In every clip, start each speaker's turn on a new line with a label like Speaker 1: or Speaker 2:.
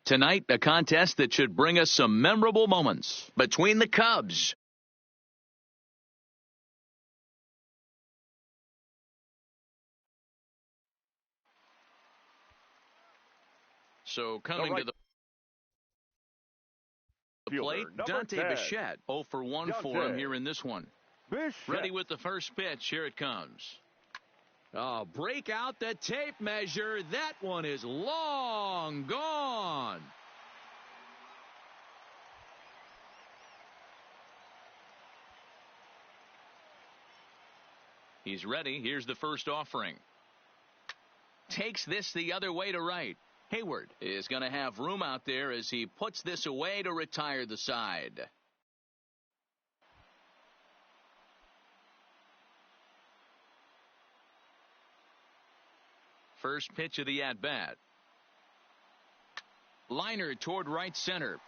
Speaker 1: Tonight, a contest that should bring us some memorable moments between the Cubs. So coming to the plate, Dante Bichette. 0 for 1 for him here in this one. Ready with the first pitch. Here it comes. Oh, break out the tape measure. That one is long gone. He's ready. Here's the first offering. Takes this the other way to right. Hayward is going to have room out there as he puts this away to retire the side. First pitch of the at-bat. Liner toward right center.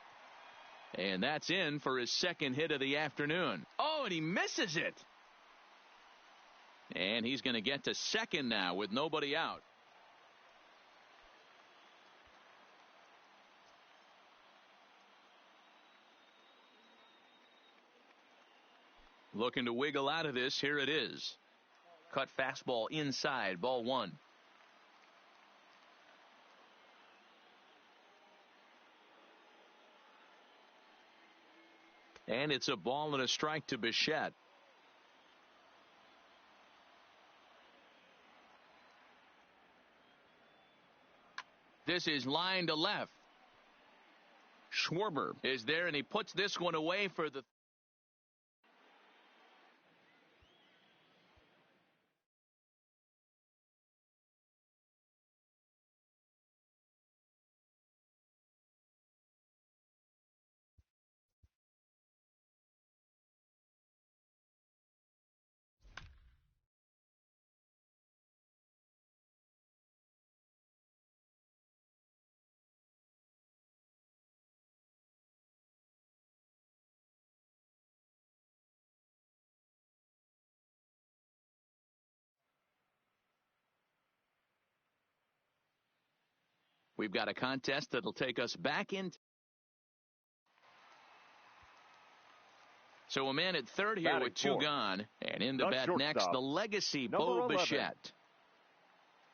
Speaker 1: And that's in for his second hit of the afternoon. Oh, and he misses it. And he's going to get to second now with nobody out. Looking to wiggle out of this. Here it is. Cut fastball inside. Ball one. And it's a ball and a strike to Bichette. This is line to left. Schwarber is there, and he puts this one away for the We've got a contest that'll take us back in. So a man at third here with two gone. And in the bat next, the legacy Bo Bichette.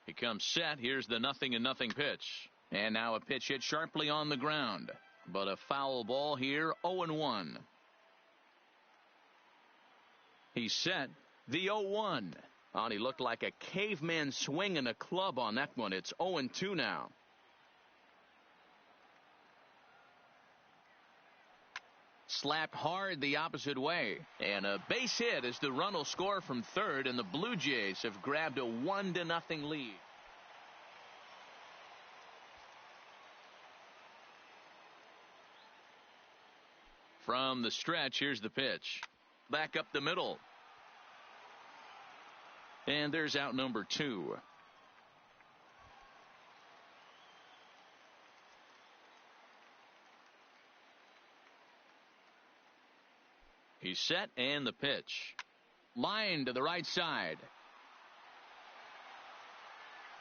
Speaker 1: He comes set. Here's the 0-0 pitch. And now a pitch hit sharply on the ground. But a foul ball here, 0-1. He's set. The 0-1. Oh, he looked like a caveman swinging a club on that one. It's 0-2 now. Slapped hard the opposite way. And a base hit as the run will score from third, and the Blue Jays have grabbed a 1-0 lead. From the stretch, here's the pitch. Back up the middle. And there's out number 2. He's set, and the pitch. Line to the right side.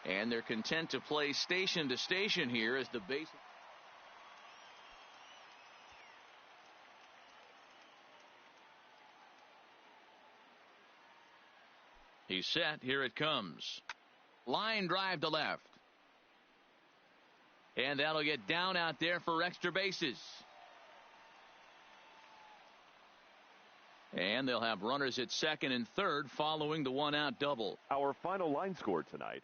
Speaker 1: And they're content to play station to station here as the base. He's set. Here it comes. Line drive to left. And that'll get down out there for extra bases. And they'll have runners at second and third following the one-out double.
Speaker 2: Our final line score tonight,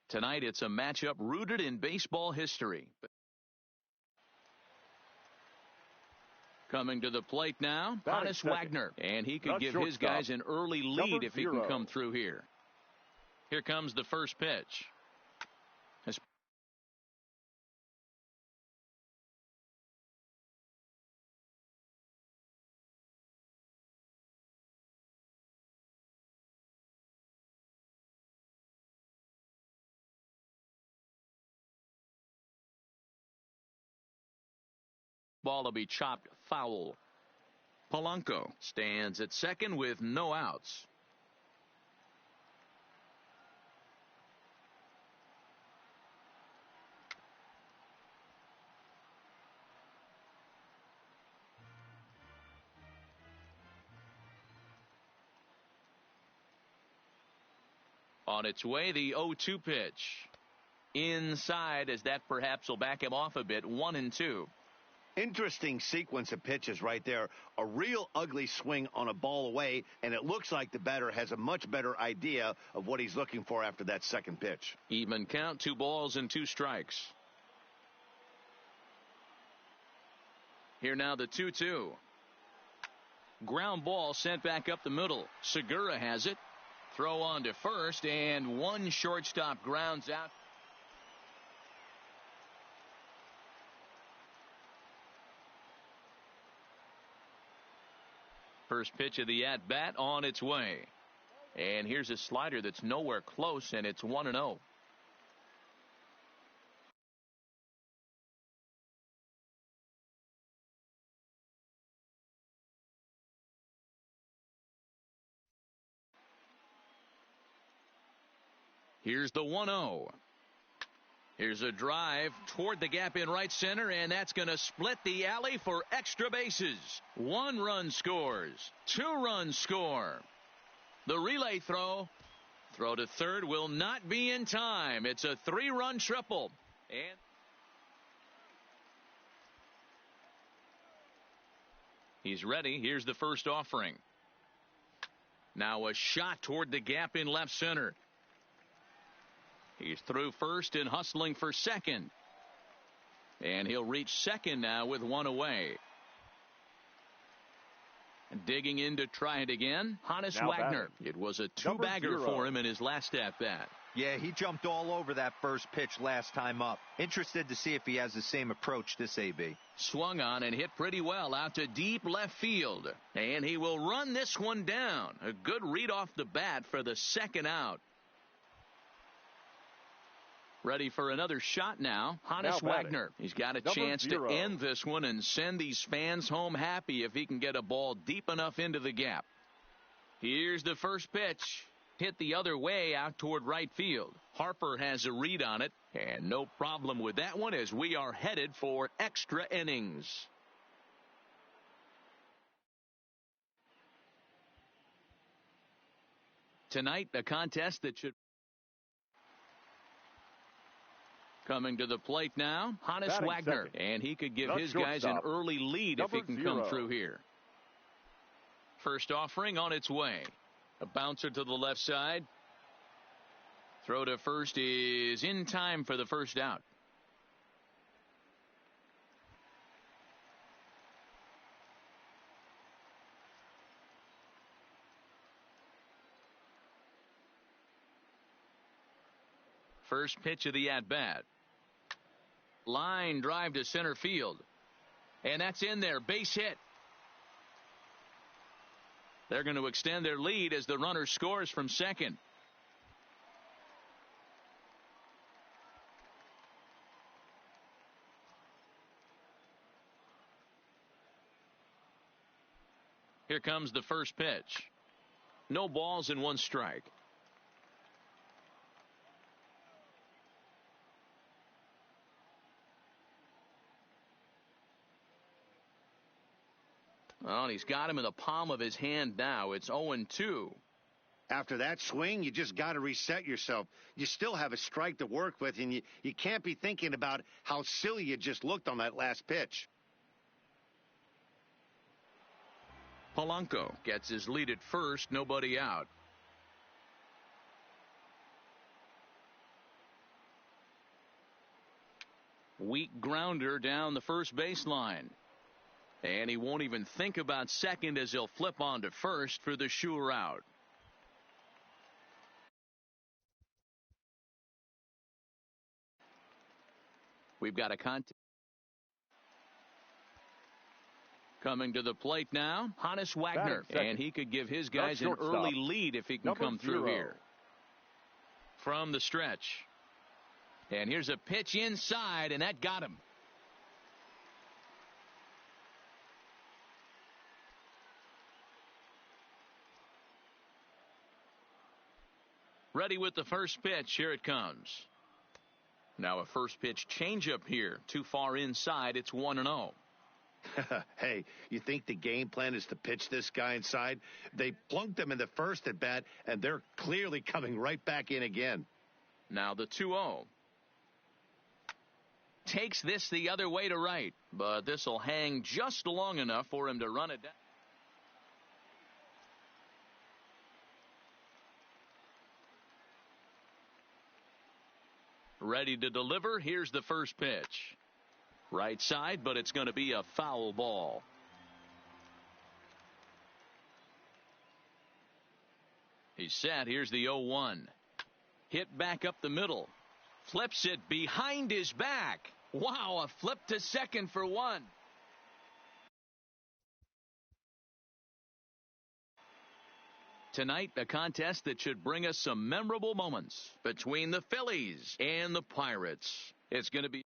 Speaker 1: Tonight, it's a matchup rooted in baseball history. Coming to the plate now, Honus Wagner. And he could give his guys an early lead if he can come through here. Here comes the first pitch. Ball will be chopped foul. Polanco stands at second with no outs. On its way, the 0-2 pitch. Inside, as that perhaps will back him off a bit. 1-2.
Speaker 3: Interesting sequence of pitches right there. A real ugly swing on a ball away, and it looks like the batter has a much better idea of what he's looking for after that second pitch.
Speaker 1: Even count, 2 balls and 2 strikes. Here now the 2-2. Ground ball sent back up the middle. Segura has it. Throw on to first, and one shortstop grounds out. First pitch of the at-bat on its way. And here's a slider that's nowhere close, and it's 1-0. Here's the 1-0. Here's a drive toward the gap in right center, and that's going to split the alley for extra bases. 1 run scores. 2 runs score. The relay throw to third will not be in time. It's a 3-run triple. And he's ready. Here's the first offering. Now a shot toward the gap in left center. He's through first and hustling for second. And he'll reach second now with 1 away. Digging in to try it again, Honus Wagner. It was a 2-bagger for him in his last at-bat.
Speaker 4: Yeah, he jumped all over that first pitch last time up. Interested to see if he has the same approach this AB.
Speaker 1: Swung on and hit pretty well out to deep left field. And he will run this one down. A good read off the bat for the second out. Ready for another shot now, Honus Wagner. He's got a chance to end this one and send these fans home happy if he can get a ball deep enough into the gap. Here's the first pitch. Hit the other way out toward right field. Harper has a read on it, and no problem with that one as we are headed for extra innings. Tonight, a contest that should... Coming to the plate now, Honus Wagner. And he could give his guys an early lead if he can come through here. First offering on its way. A bouncer to the left side. Throw to first is in time for the first out. First pitch of the at-bat. Line drive to center field. And that's in there. Base hit. They're going to extend their lead as the runner scores from second. Here comes the first pitch. No balls and 1 strike. Well, and he's got him in the palm of his hand now. It's 0-2.
Speaker 3: After that swing, you just got to reset yourself. You still have a strike to work with, and you can't be thinking about how silly you just looked on that last pitch.
Speaker 1: Polanco gets his lead at first, nobody out. Weak grounder down the first baseline. And he won't even think about second as he'll flip on to first for the sure out. We've got a contest. Coming to the plate now, Honus Wagner. And he could give his guys an early lead if he can come through here. From the stretch. And here's a pitch inside, and that got him. Ready with the first pitch. Here it comes. Now a first pitch changeup here. Too far inside. It's 1-0.
Speaker 3: Hey, you think the game plan is to pitch this guy inside? They plunked him in the first at bat, and they're clearly coming right back in again.
Speaker 1: Now the 2-0. Takes this the other way to right, but this will hang just long enough for him to run it down. Ready to deliver. Here's the first pitch. Right side, but it's going to be a foul ball. He's set. Here's the 0-1. Hit back up the middle. Flips it behind his back. Wow, a flip to second for one. Tonight, a contest that should bring us some memorable moments between the Phillies and the Pirates. It's going to be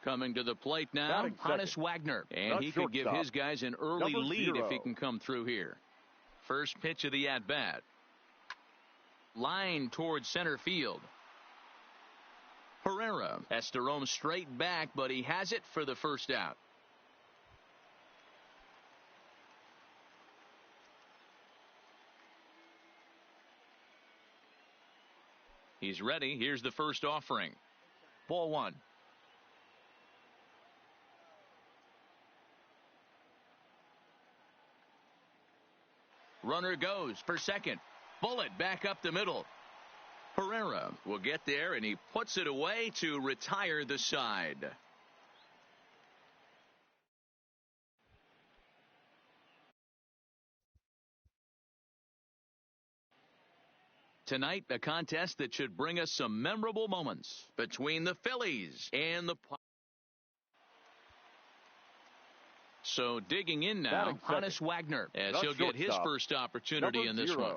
Speaker 1: coming to the plate now, Honus Wagner. And he could give his guys an early lead if he can come through here. First pitch of the at-bat. Line towards center field. Herrera has to roam straight back, but he has it for the first out. He's ready. Here's the first offering. Ball one. Runner goes for second. Bullet back up the middle. Herrera will get there, and he puts it away to retire the side. Tonight, a contest that should bring us some memorable moments between the Phillies and the Pirates. So digging in now, Honus Wagner, as he'll get his first opportunity in this one.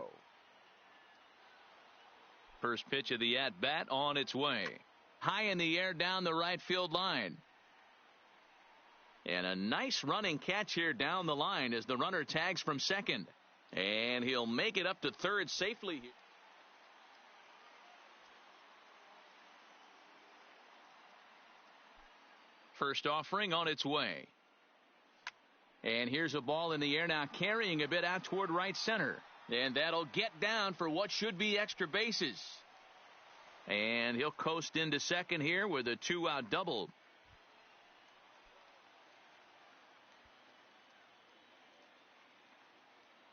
Speaker 1: First pitch of the at-bat on its way. High in the air down the right field line. And a nice running catch here down the line as the runner tags from second. And he'll make it up to third safely here. First offering on its way. And here's a ball in the air now, carrying a bit out toward right center. And that'll get down for what should be extra bases. And he'll coast into second here with a 2-out double.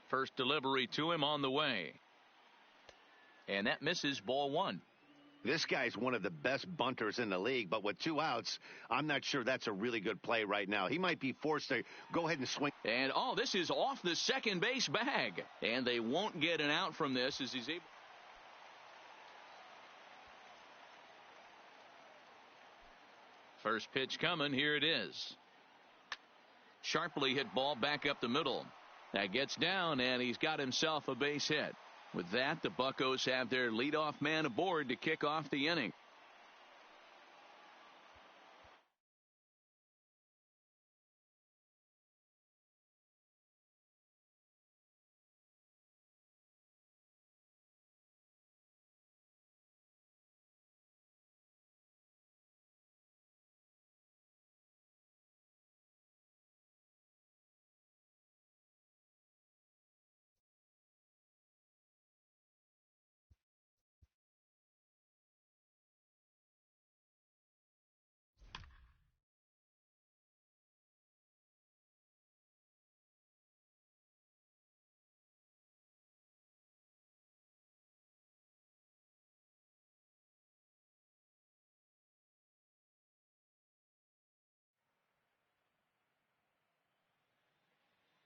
Speaker 1: First delivery to him on the way. And that misses, ball one.
Speaker 3: This guy's one of the best bunters in the league, but with 2 outs, I'm not sure that's a really good play right now. He might be forced to go ahead and swing.
Speaker 1: And, oh, this is off the second base bag. And they won't get an out from this as he's able. First pitch coming. Here it is. Sharply hit ball back up the middle. That gets down, and he's got himself a base hit. With that, the Buccos have their leadoff man aboard to kick off the inning.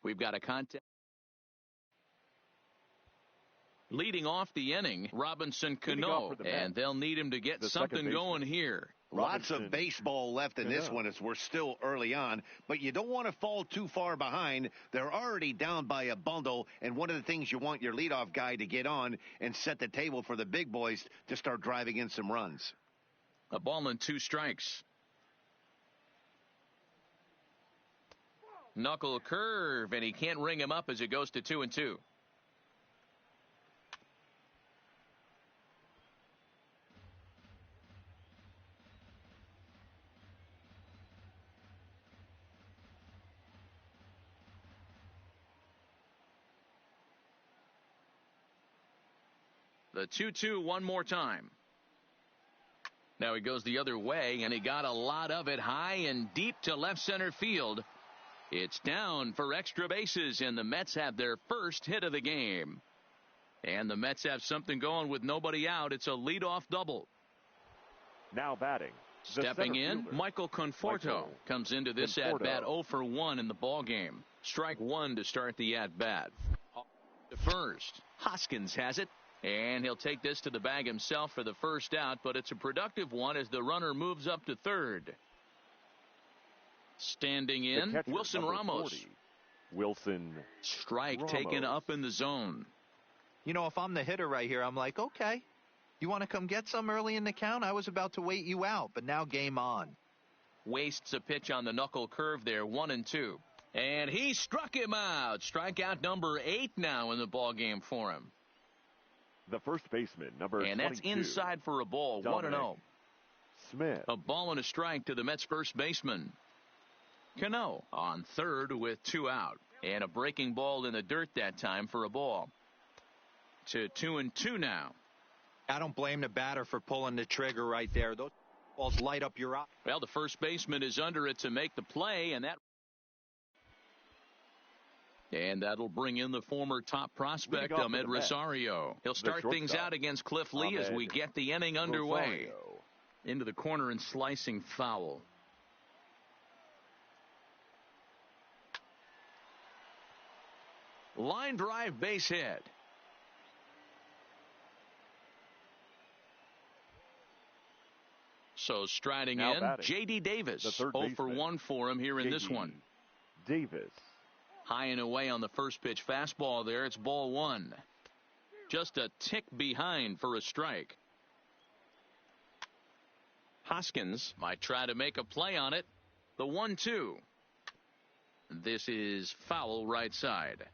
Speaker 1: We've got a contact. Leading off the inning, Robinson Cano, and they'll need him to get something going here.
Speaker 3: Lots of baseball left in this one as we're still early on, but you don't want to fall too far behind. They're already down by a bundle, and one of the things you want your leadoff guy to get on and set the table for the big boys to start driving in some runs.
Speaker 1: A ball and 2 strikes. Knuckle curve, and he can't ring him up as it goes to 2-2. The 2-2 one more time. Now he goes the other way, and he got a lot of it high and deep to left center field. It's down for extra bases, and the Mets have their first hit of the game. And the Mets have something going with nobody out. It's a leadoff double.
Speaker 2: Now batting.
Speaker 1: Stepping in, Michael Conforto comes into this at-bat 0 for 1 in the ball game. Strike 1 to start the at-bat. To first, Hoskins has it. And he'll take this to the bag himself for the first out, but it's a productive one as the runner moves up to third. Standing in,
Speaker 2: catcher,
Speaker 1: Wilson Ramos.
Speaker 2: 40. Wilson.
Speaker 1: Strike
Speaker 2: Ramos.
Speaker 1: taken up in the zone.
Speaker 4: You know, if I'm the hitter right here, I'm like, okay, you want to come get some early in the count? I was about to wait you out, but now game on.
Speaker 1: Wastes a pitch on the knuckle curve there, 1-2. And he struck him out. Strikeout number 8 now in the ball game for him.
Speaker 2: The first baseman, number 22.
Speaker 1: And that's inside for a ball, 1-0.
Speaker 2: Smith.
Speaker 1: A ball and a strike to the Mets first baseman. Cano on third with 2 out. And a breaking ball in the dirt that time for a ball. To 2-2 now.
Speaker 4: I don't blame the batter for pulling the trigger right there. Those balls light up your eye.
Speaker 1: Well, the first baseman is under it to make the play, and that'll bring in the former top prospect, Ahmed Rosario. He'll start things out against Cliff Lee as we get the inning underway. Into the corner and slicing foul. Line drive base hit. So striding
Speaker 2: now
Speaker 1: in,
Speaker 2: batting.
Speaker 1: J.D. Davis. 0 for 1 for him here in this one.
Speaker 2: Davis.
Speaker 1: High and away on the first pitch fastball there. It's ball 1. Just a tick behind for a strike. Hoskins might try to make a play on it. The 1-2. This is foul right side.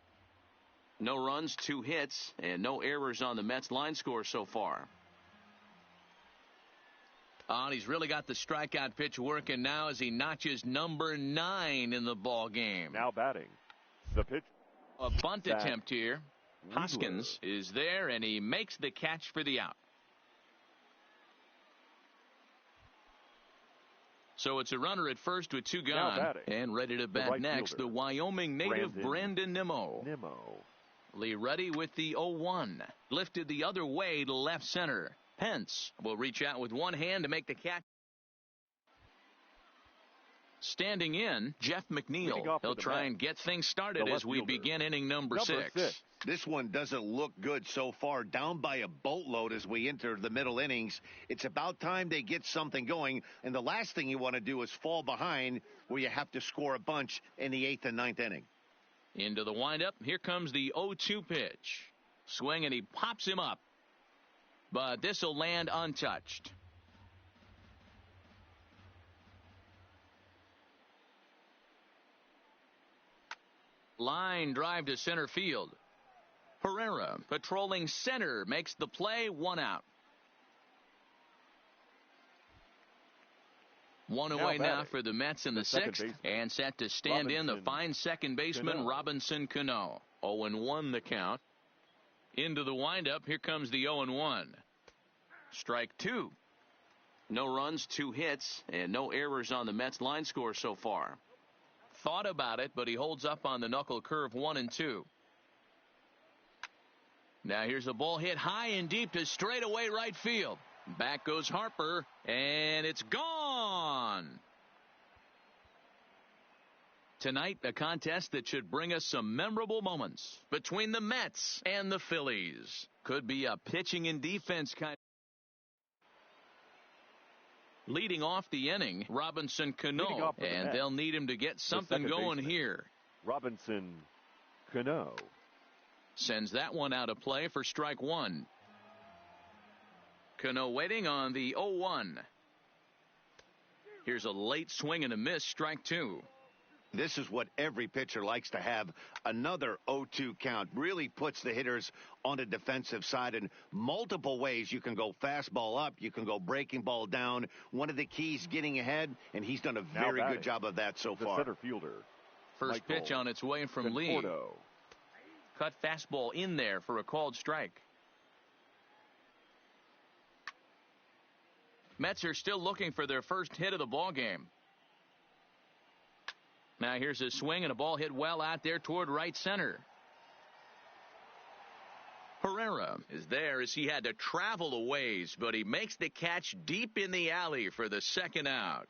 Speaker 1: No runs, 2 hits, and no errors on the Mets line score so far. And he's really got the strikeout pitch working now as he notches number 9 in the ball game.
Speaker 2: Now batting. The pitch.
Speaker 1: A bunt attempt here. Hoskins is there, and he makes the catch for the out. So it's a runner at first with 2 gone. And ready to bat next, the Wyoming native Brandon Nimmo. Lee ready with the 0-1. Lifted the other way to left center. Pence will reach out with one hand to make the catch. Standing in, Jeff McNeil. He'll try and get things started as we begin inning number 6.
Speaker 3: This one doesn't look good so far. Down by a boatload as we enter the middle innings. It's about time they get something going. And the last thing you want to do is fall behind where you have to score a bunch in the 8th and 9th inning.
Speaker 1: Into the windup. Here comes the 0-2 pitch. Swing, and he pops him up. But this will land untouched. Line drive to center field. Herrera patrolling center makes the play. 1 out. 1 away now for the Mets in the 6th, and set to stand in the fine second baseman Robinson Cano. 0-1 the count. Into the windup. Here comes the 0-1. Strike 2. No runs, 2 hits, and no errors on the Mets line score so far. Thought about it, but he holds up on the knuckle curve. 1-2. Now here's a ball hit high and deep to straightaway right field. Back goes Harper, and it's gone. Tonight, a contest that should bring us some memorable moments between the Mets and the Phillies. Could be a pitching and defense kind. Leading off the inning, Robinson Cano, and they'll need him to get something going here.
Speaker 2: Robinson Cano
Speaker 1: sends that one out of play for strike one. Cano waiting on the 0-1. Here's a late swing and a miss, strike two.
Speaker 3: This is what every pitcher likes to have. Another 0-2 count really puts the hitters on the defensive side in multiple ways. You can go fastball up. You can go breaking ball down. One of the keys getting ahead, and he's done a very good job of that so far.
Speaker 2: The center fielder.
Speaker 1: First pitch on its way from Lee. Cut fastball in there for a called strike. Mets are still looking for their first hit of the ball game. Now here's a swing and a ball hit well out there toward right center. Herrera is there as he had to travel a ways, but he makes the catch deep in the alley for the second out.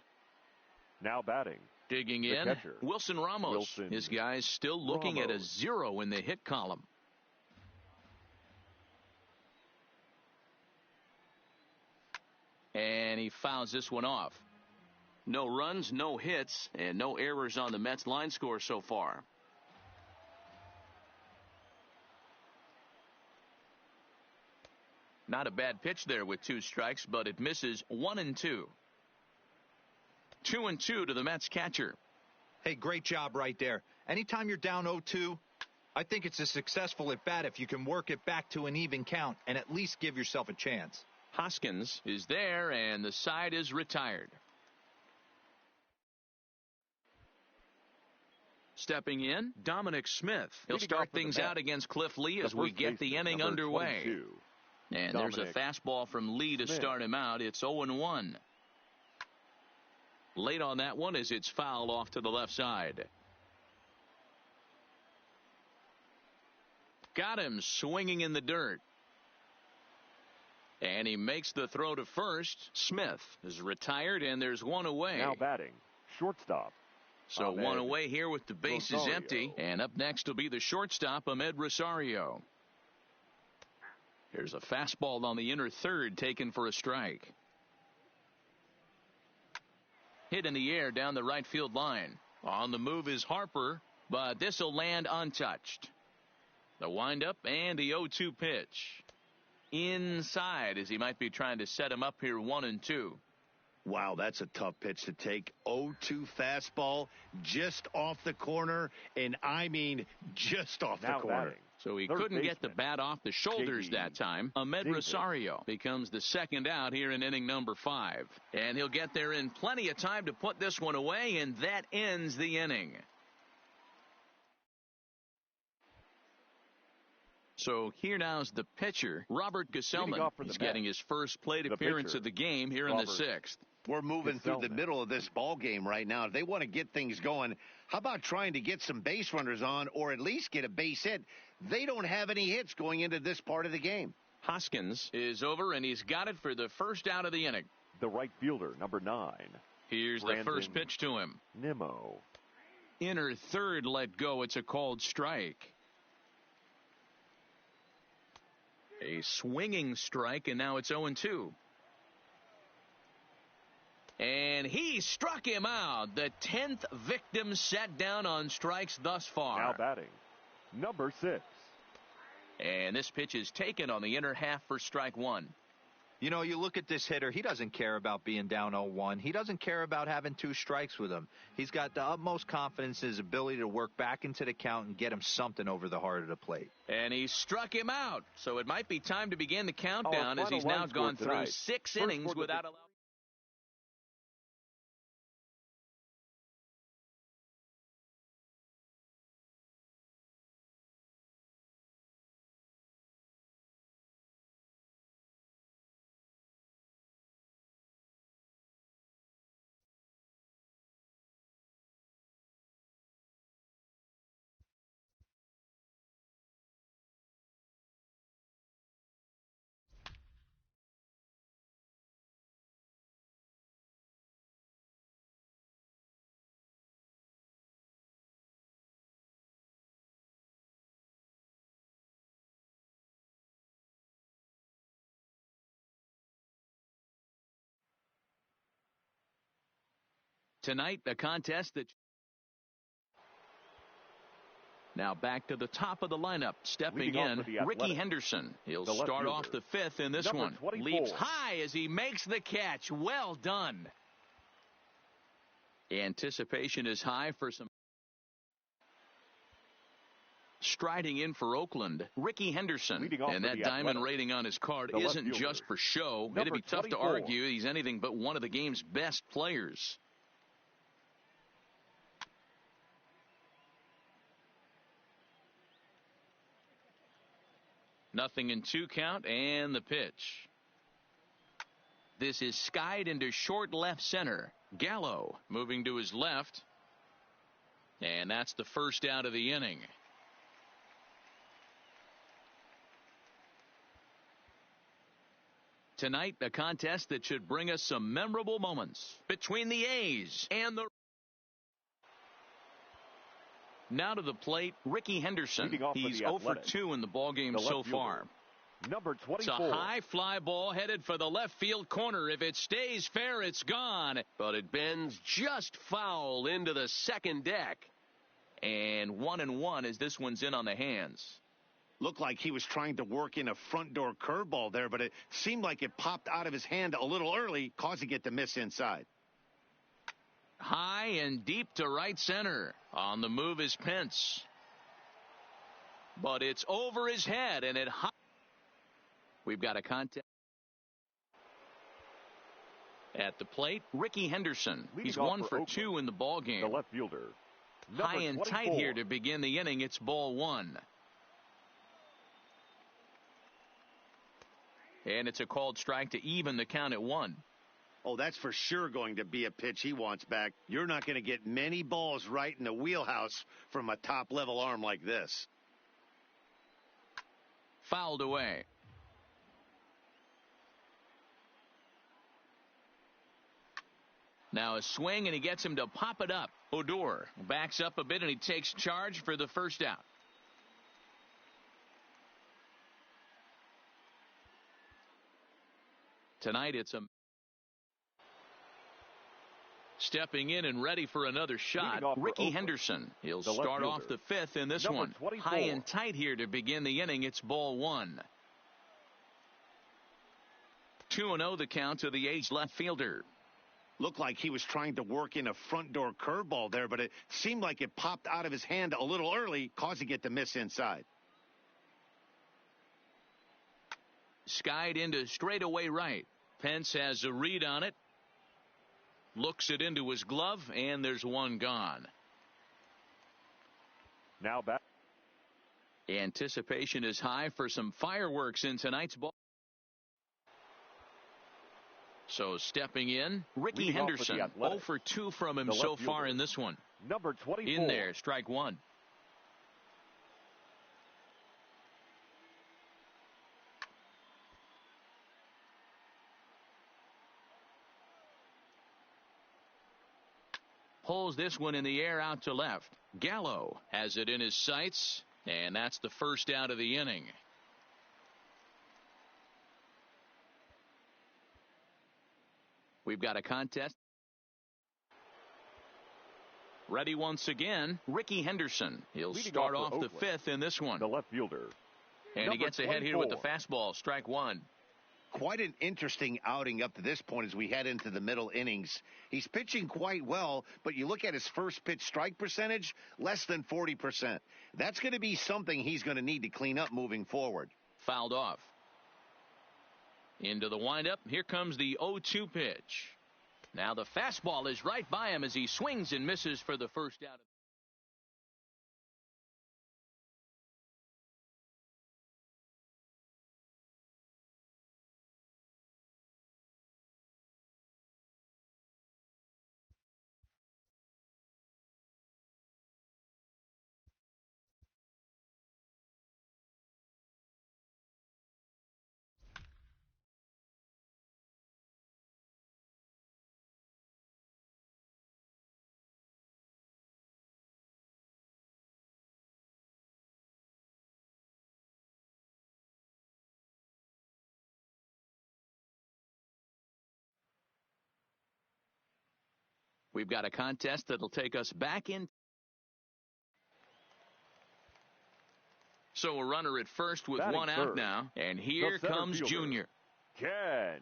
Speaker 2: Now batting.
Speaker 1: Digging in,
Speaker 2: catcher,
Speaker 1: Wilson Ramos. His guys still looking at a 0 in the hit column. And he fouls this one off. No runs, no hits, and no errors on the Mets line score so far. Not a bad pitch there with 2 strikes, but it misses 1-2. 2-2 to the Mets catcher.
Speaker 4: Hey, great job right there. Anytime you're down 0-2, I think it's a successful at bat if you can work it back to an even count and at least give yourself a chance.
Speaker 1: Hoskins is there, and the side is retired. Stepping in, Dominic Smith. He'll start things out against Cliff Lee as we get the inning underway.
Speaker 2: 22.
Speaker 1: And there's a fastball from Lee to start him out. It's 0-1. Late on that one as it's fouled off to the left side. Got him swinging in the dirt. And he makes the throw to first. Smith is retired, and there's one away.
Speaker 2: Now batting, shortstop.
Speaker 1: So
Speaker 2: Ahmed
Speaker 1: one away here with the bases empty. And up next will be the shortstop, Ahmed Rosario. Here's a fastball on the inner third taken for a strike. Hit in the air down the right field line. On the move is Harper, but this will land untouched. The windup and the 0-2 pitch. Inside as he might be trying to set him up here 1-2.
Speaker 3: Wow, that's a tough pitch to take. 0-2 fastball just off the corner, and I mean just off the corner.
Speaker 2: Batting.
Speaker 1: So he couldn't get the bat off the shoulders that time. Ahmed Rosario becomes the second out here in inning number 5. And he'll get there in plenty of time to put this one away, and that ends the inning. So here now is the pitcher, Robert Gesellman. He's getting his first plate appearance of the game here in the 6th.
Speaker 3: We're moving through the middle of this ball game right now. If they want to get things going, how about trying to get some base runners on or at least get a base hit? They don't have any hits going into this part of the game.
Speaker 1: Hoskins is over, and he's got it for the first out of the inning.
Speaker 2: The right fielder, number 9.
Speaker 1: Here's the first pitch to him.
Speaker 2: Nimmo.
Speaker 1: Inner third let go. It's a called strike. A swinging strike, and now it's 0-2. And he struck him out. The 10th victim set down on strikes thus far.
Speaker 2: Now batting, number 6.
Speaker 1: And this pitch is taken on the inner half for strike 1.
Speaker 4: You know, you look at this hitter, he doesn't care about being down 0-1. He doesn't care about having 2 strikes with him. He's got the utmost confidence in his ability to work back into the count and get him something over the heart of the plate.
Speaker 1: And he struck him out. So it might be time to begin the countdown as he's now gone through 6 innings without allowing. Tonight, a contest that... Now back to the top of the lineup. Stepping in, Ricky Henderson. He'll start off the fifth in this one. Leaps high as he makes the catch. Well done. Anticipation is high for some... Striding in for Oakland, Ricky Henderson. And that diamond rating on his card isn't just for show. It'd be tough to argue he's anything but one of the game's best players. Nothing in 2 count, and the pitch. This is skied into short left center. Gallo moving to his left. And that's the first out of the inning. Tonight, a contest that should bring us some memorable moments between the A's and the... Now to the plate, Ricky Henderson. He's 0 for 2 in the ballgame so far.
Speaker 2: Number 24.
Speaker 1: It's a high fly ball headed for the left field corner. If it stays fair, it's gone. But it bends just foul into the second deck. And 1-1 as this one's in on the hands.
Speaker 3: Looked like he was trying to work in a front door curveball there, but it seemed like it popped out of his hand a little early, causing it to miss inside.
Speaker 1: High and deep to right center. On the move is Pence. But it's over his head, and we've got a contest. At the plate, Ricky Henderson. He's 1 for 2 in the ballgame.
Speaker 2: The left fielder.
Speaker 1: High and tight here to begin the inning. It's ball 1. And it's a called strike to even the count at 1.
Speaker 3: Oh, that's for sure going to be a pitch he wants back. You're not going to get many balls right in the wheelhouse from a top-level arm like this.
Speaker 1: Fouled away. Now a swing, and he gets him to pop it up. Odor backs up a bit, and he takes charge for the first out. Tonight it's a... Stepping in and ready for another shot, Ricky Henderson. He'll start off the fifth in this one. 24. High and tight here to begin the inning. It's ball 1. 2-0 the count to the A's left fielder.
Speaker 3: Looked like he was trying to work in a front door curveball there, but it seemed like it popped out of his hand a little early, causing it to miss inside.
Speaker 1: Skied into straightaway right. Pence has a read on it. Looks it into his glove, and there's one gone.
Speaker 2: Now back.
Speaker 1: Anticipation is high for some fireworks in tonight's ball. So stepping in, Ricky Henderson. 0 for 2 from him so far in this one.
Speaker 2: Number 24.
Speaker 1: In there, strike 1. Pulls this one in the air out to left. Gallo has it in his sights, and that's the first out of the inning. We've got a contest. Ready once again, Ricky Henderson. He'll start off the fifth in this one.
Speaker 2: The left fielder.
Speaker 1: And he gets ahead here with the fastball, strike 1.
Speaker 3: Quite an interesting outing up to this point as we head into the middle innings. He's pitching quite well, but you look at his first pitch strike percentage, less than 40%. That's going to be something he's going to need to clean up moving forward.
Speaker 1: Fouled off. Into the windup. Here comes the 0-2 pitch. Now the fastball is right by him as he swings and misses for the first out. We've got a contest that'll take us back in. So a runner at first with
Speaker 2: Batting
Speaker 1: one out
Speaker 2: third,
Speaker 1: now. And here comes
Speaker 2: fielder,
Speaker 1: Junior.
Speaker 2: Ken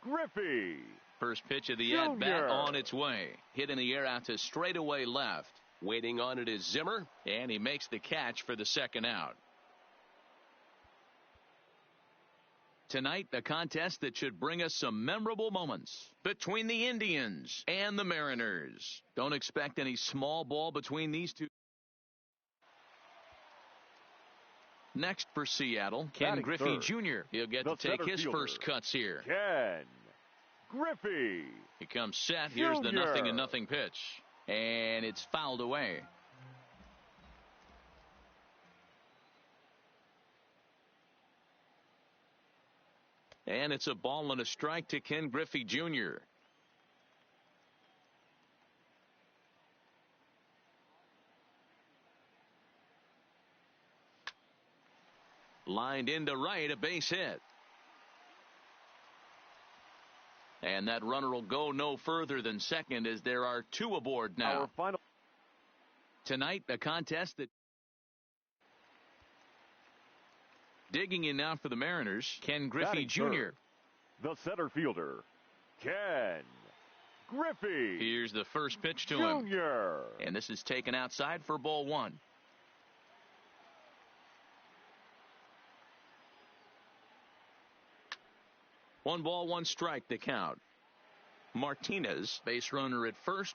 Speaker 2: Griffey.
Speaker 1: First pitch of the at-bat on its way. Hit in the air out to straightaway left. Waiting on it is Zimmer. And he makes the catch for the second out. Tonight, a contest that should bring us some memorable moments between the Indians and the Mariners. Don't expect any small ball between these two. Next for Seattle, Ken
Speaker 2: Batting
Speaker 1: Griffey
Speaker 2: third,
Speaker 1: Jr. He'll get to take his
Speaker 2: fielder,
Speaker 1: first cuts here.
Speaker 2: Ken Griffey.
Speaker 1: He comes set. Here's the 0-0 pitch. And it's fouled away. And it's a ball and a strike to Ken Griffey Jr. Lined into right, a base hit. And that runner will go no further than second as there are two aboard now.
Speaker 2: Our final.
Speaker 1: Tonight, a contest that. Digging in now for the Mariners, Ken Griffey Jr.
Speaker 2: Third, the center fielder, Ken Griffey.
Speaker 1: Here's the first pitch to
Speaker 2: Jr.
Speaker 1: him. And this is taken outside for ball one. One ball, one strike to count. Martinez, base runner at first.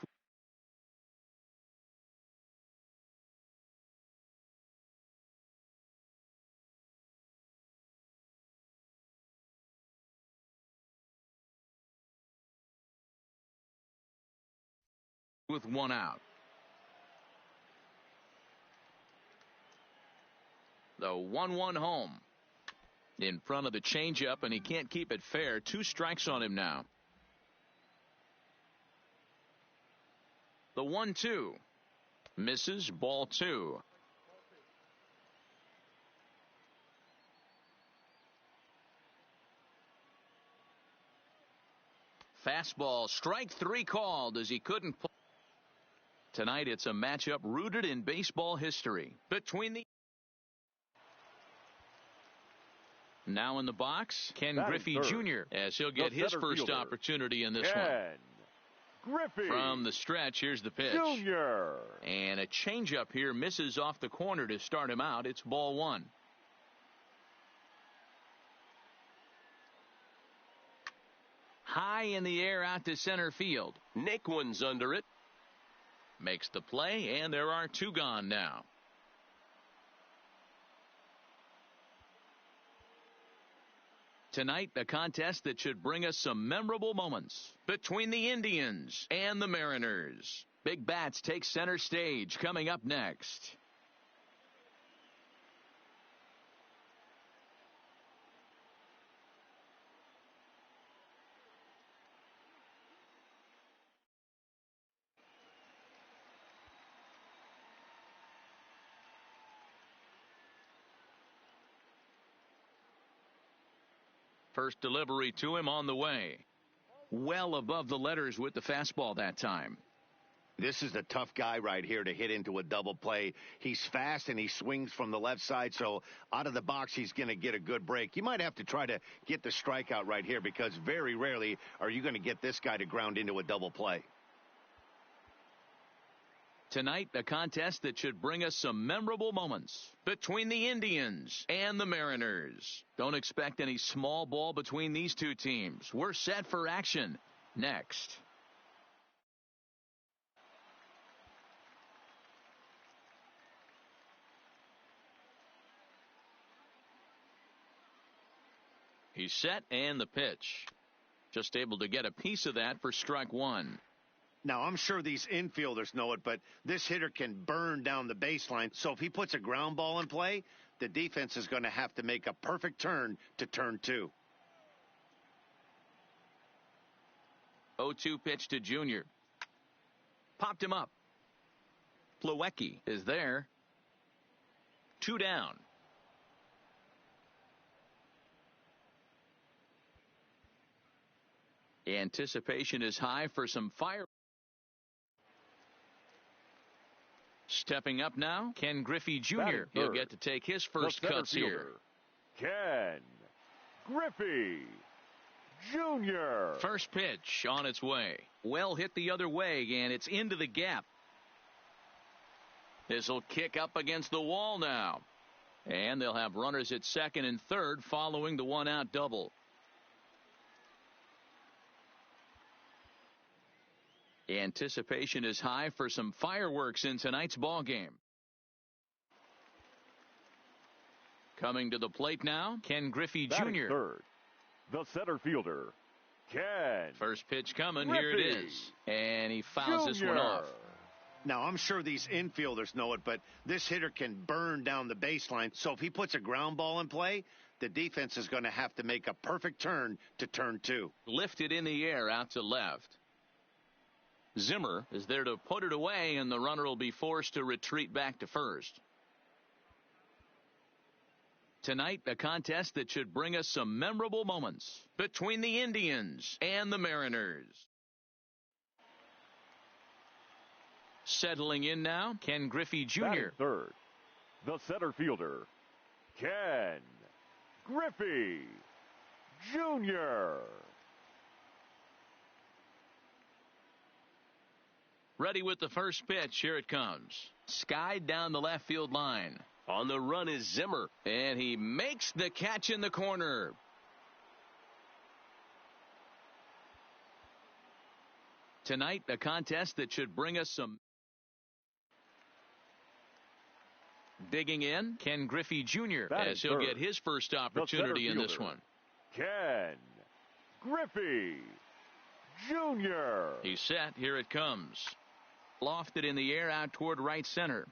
Speaker 1: With one out. The 1-1 home. In front of the changeup, and he can't keep it fair. 2 strikes on him now. The 1-2. Misses, ball 2. Fastball, strike 3 called as he couldn't pull. Tonight it's a matchup rooted in baseball history between the. Now in the box, Ken Griffey Jr. as he'll get his first opportunity in this one.
Speaker 2: Griffey.
Speaker 1: From the stretch, here's the pitch.
Speaker 2: Jr.
Speaker 1: And a changeup here misses off the corner to start him out. It's ball 1. High in the air out to center field. Naquin's under it. Makes the play, and there are 2 gone now. Tonight, a contest that should bring us some memorable moments between the Indians and the Mariners. Big Bats take center stage coming up next. First delivery to him on the way. Well above the letters with the fastball that time.
Speaker 3: This is a tough guy right here to hit into a double play. He's fast and he swings from the left side, so out of the box he's going to get a good break. You might have to try to get the strikeout right here because very rarely are you going to get this guy to ground into a double play.
Speaker 1: Tonight, a contest that should bring us some memorable moments between the Indians and the Mariners. Don't expect any small ball between these two teams. We're set for action next. He's set and the pitch. Just able to get a piece of that for strike 1.
Speaker 3: Now, I'm sure these infielders know it, but this hitter can burn down the baseline. So if he puts a ground ball in play, the defense is going to have to make a perfect turn to turn 2.
Speaker 1: 0-2 pitch to Junior. Popped him up. Plawecki is there. 2 down. Anticipation is high for some fire. Stepping up now, Ken Griffey Jr. He'll get to take his first cuts here.
Speaker 2: Ken Griffey Jr.
Speaker 1: First pitch on its way. Well hit the other way, and it's into the gap. This will kick up against the wall now. And they'll have runners at second and third following the one-out double. Anticipation is high for some fireworks in tonight's ball game. Coming to the plate now, Ken Griffey Jr.
Speaker 2: Third, the center fielder, Ken.
Speaker 1: First pitch coming.
Speaker 2: Griffey
Speaker 1: Here it is. And he fouls this one off.
Speaker 3: Now, I'm sure these infielders know it, but this hitter can burn down the baseline. So if he puts a ground ball in play, the defense is going to have to make a perfect turn to turn two.
Speaker 1: Lifted in the air out to left. Zimmer is there to put it away, and the runner will be forced to retreat back to first. Tonight, a contest that should bring us some memorable moments between the Indians and the Mariners. Settling in now, Ken Griffey Jr.
Speaker 2: Batting third, the center fielder, Ken Griffey Jr.
Speaker 1: Ready with the first pitch. Here it comes. Skied down the left field line. On the run is Zimmer, and he makes the catch in the corner. Tonight, a contest that should bring us some. Digging in, Ken Griffey Jr. as he'll get his first opportunity in this one.
Speaker 2: Ken Griffey Jr.
Speaker 1: He's set. Here it comes. Lofted in the air out toward right center.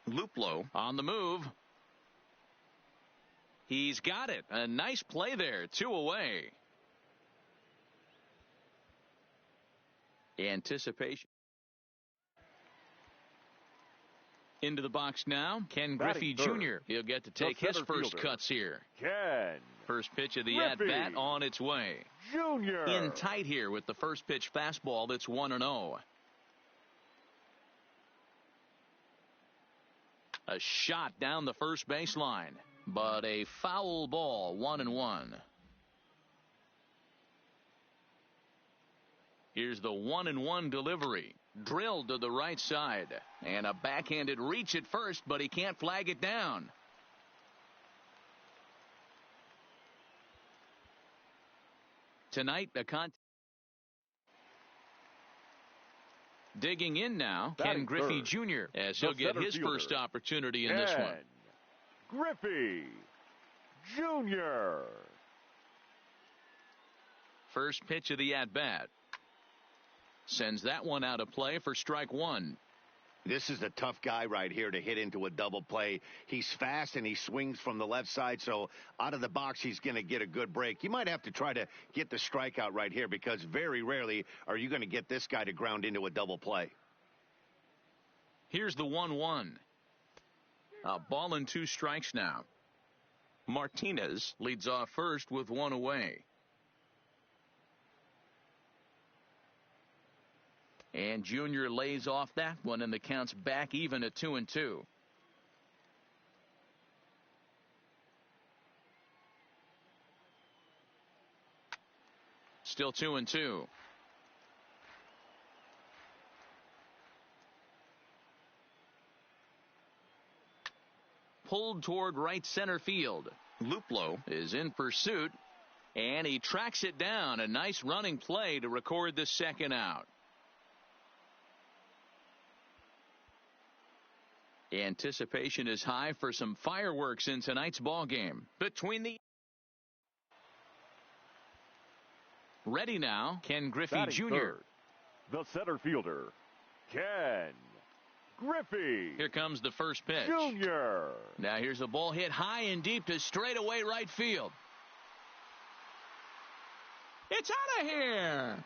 Speaker 1: Luplow on the move. He's got it. A nice play there. 2 away. Anticipation. Into the box now, Ken Griffey Jr. He'll get to take his first cuts here.
Speaker 2: Ken.
Speaker 1: First pitch of the at-bat on its way.
Speaker 2: Jr.
Speaker 1: In tight here with the first pitch fastball that's 1-0. A shot down the first baseline, but a foul ball, 1-1. Here's the 1-1 delivery. Drilled to the right side. And a backhanded reach at first, but he can't flag it down. Tonight, the digging in now, Ken Griffey Jr. as he'll get his first opportunity in this one.
Speaker 2: Griffey Jr.
Speaker 1: First pitch of the at-bat. Sends that one out of play for strike one.
Speaker 3: This is a tough guy right here to hit into a double play. He's fast and he swings from the left side, so out of the box he's going to get a good break. You might have to try to get the strikeout right here because very rarely are you going to get this guy to ground into a double play.
Speaker 1: Here's the 1-1. A ball and 2 strikes now. Martinez leads off first with 1 away. And Junior lays off that one, and the count's back even at 2-2. Still 2-2. Pulled toward right center field. Luplow is in pursuit, and he tracks it down. A nice running play to record the second out. Anticipation is high for some fireworks in tonight's ball game. Between the ready now, Ken Griffey Jr.
Speaker 2: Third, the center fielder, Ken Griffey.
Speaker 1: Here comes the first pitch.
Speaker 2: Jr.
Speaker 1: Now here's a ball hit high and deep to straightaway right field. It's out of here.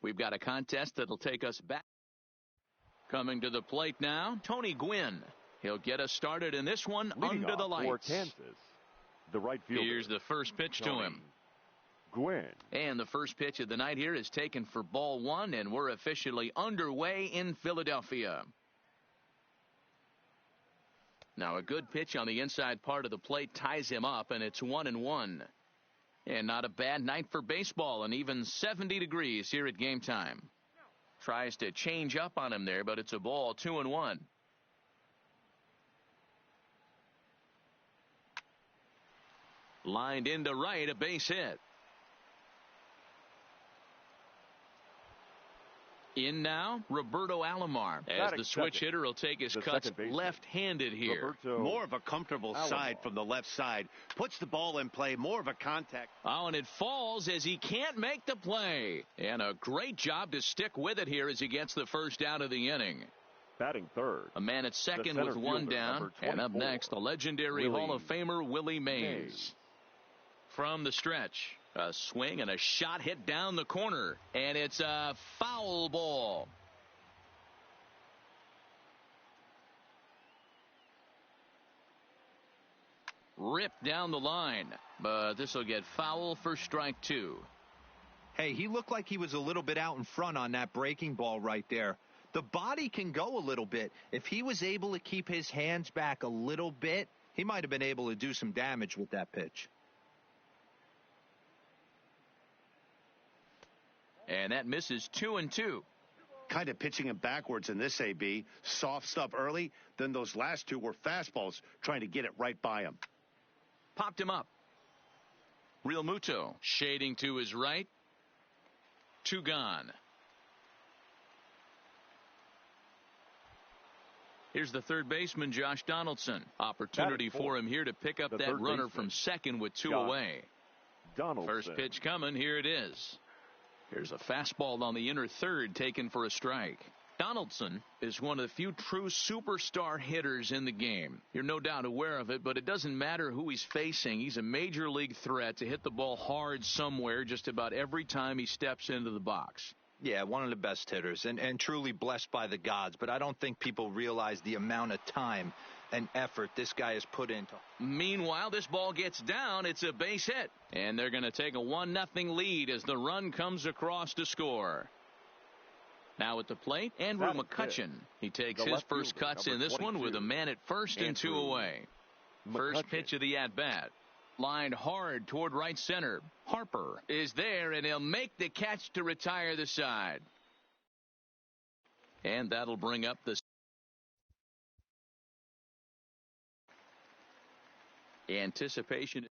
Speaker 1: We've got a contest that'll take us back. Coming to the plate now, Tony Gwynn. He'll get us started in this one under the lights.
Speaker 2: For Kansas, the right fielder.
Speaker 1: Here's the first pitch to him.
Speaker 2: Gwynn.
Speaker 1: And the first pitch of the night here is taken for ball one, and we're officially underway in Philadelphia. Now a good pitch on the inside part of the plate ties him up, and it's 1-1. And not a bad night for baseball, and even 70 degrees here at game time. Tries to change up on him there, but it's a ball, 2-1. Lined into right, a base hit. In now, Roberto Alomar. As the switch hitter will take his cuts left-handed here.
Speaker 3: More of a comfortable side from the left side. Puts the ball in play, more of a contact.
Speaker 1: Oh, and it falls as he can't make the play. And a great job to stick with it here as he gets the first out of the inning.
Speaker 2: Batting third.
Speaker 1: A man at second with one down. And up next, the legendary Hall of Famer Willie Mays. From the stretch. A swing and a shot hit down the corner. And it's a foul ball. Ripped down the line. But this will get foul for strike two.
Speaker 4: Hey, he looked like he was a little bit out in front on that breaking ball right there. The body can go a little bit. If he was able to keep his hands back a little bit, he might have been able to do some damage with that pitch.
Speaker 1: And that misses 2-2.
Speaker 3: Kind of pitching him backwards in this AB. Soft stuff early. Then those last two were fastballs trying to get it right by him.
Speaker 1: Popped him up. Real Muto shading to his right. Two gone. Here's the third baseman, Josh Donaldson. Opportunity for him here to pick up that runner from second with two away. First pitch coming. Here it is. Here's a fastball on the inner third taken for a strike. Donaldson is one of the few true superstar hitters in the game. You're no doubt aware of it, but it doesn't matter who he's facing. He's a major league threat to hit the ball hard somewhere just about every time he steps into the box.
Speaker 4: Yeah, one of the best hitters and truly blessed by the gods, but I don't think people realize the amount of time and effort this guy has put into.
Speaker 1: Meanwhile, this ball gets down. It's a base hit. And they're going to take a 1-0 lead as the run comes across to score. Now at the plate, Andrew McCutchen. He takes his first cuts in this one with a man at first and two away. First pitch of the at-bat. Lined hard toward right center. Harper is there, and he'll make the catch to retire the side. And that'll bring up the anticipation.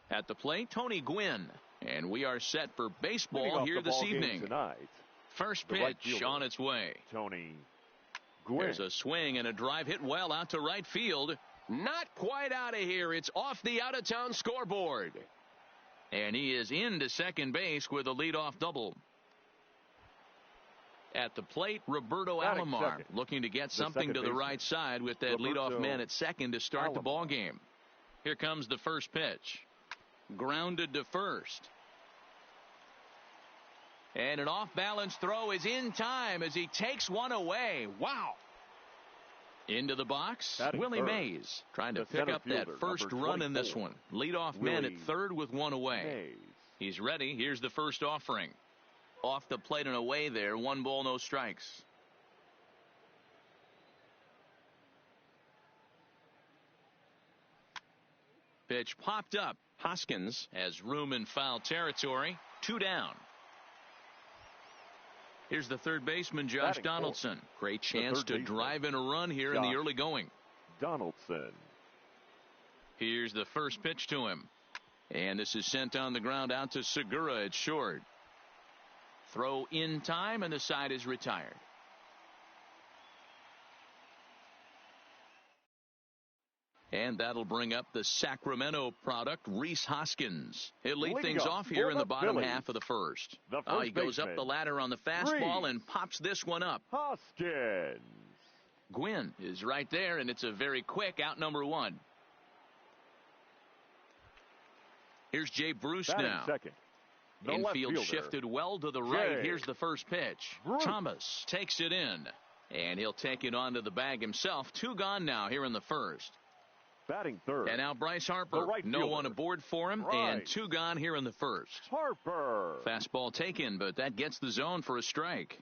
Speaker 1: At the plate, Tony Gwynn. And we are set for baseball here this evening. First pitch on its way.
Speaker 2: Tony Gwynn.
Speaker 1: There's a swing and a drive hit well out to right field. Not quite out of here. It's off the out-of-town scoreboard. And he is into second base with a leadoff double. At the plate, Roberto Alomar looking to get something to the right side with that leadoff man at second to start the ball game. Here comes the first pitch. Grounded to first. And an off-balance throw is in time as he takes one away. Wow. Into the box, Willie Mays trying to pick up that first run in this one. Leadoff man at third with one away. He's ready. Here's the first offering. Off the plate and away there. 1 ball, no strikes. Pitch popped up. Hoskins has room in foul territory. 2 down. Here's the third baseman, Josh Donaldson. Great chance to drive in a run here in the early going.
Speaker 2: Donaldson.
Speaker 1: Here's the first pitch to him. And this is sent on the ground out to Segura at short. Throw in time, and the side is retired. And that'll bring up the Sacramento product, Rhys Hoskins. He'll lead things off here in the bottom half of the first. He goes up the ladder on the fastball and pops this one up.
Speaker 2: Hoskins.
Speaker 1: Gwynn is right there, and it's a very quick out number 1. Here's Jay Bruce now.
Speaker 2: Second. The
Speaker 1: Infield
Speaker 2: left fielder,
Speaker 1: shifted well to the right.
Speaker 2: Jay
Speaker 1: Here's the first pitch.
Speaker 2: Bruce.
Speaker 1: Thomas takes it in, and he'll take it onto the bag himself. 2 gone now here in the first.
Speaker 2: Batting third.
Speaker 1: And now Bryce Harper.
Speaker 2: The right
Speaker 1: No
Speaker 2: fielder.
Speaker 1: one aboard for him,
Speaker 2: Right.
Speaker 1: and 2 gone here in the first.
Speaker 2: Harper.
Speaker 1: Fastball taken, but that gets the zone for a strike.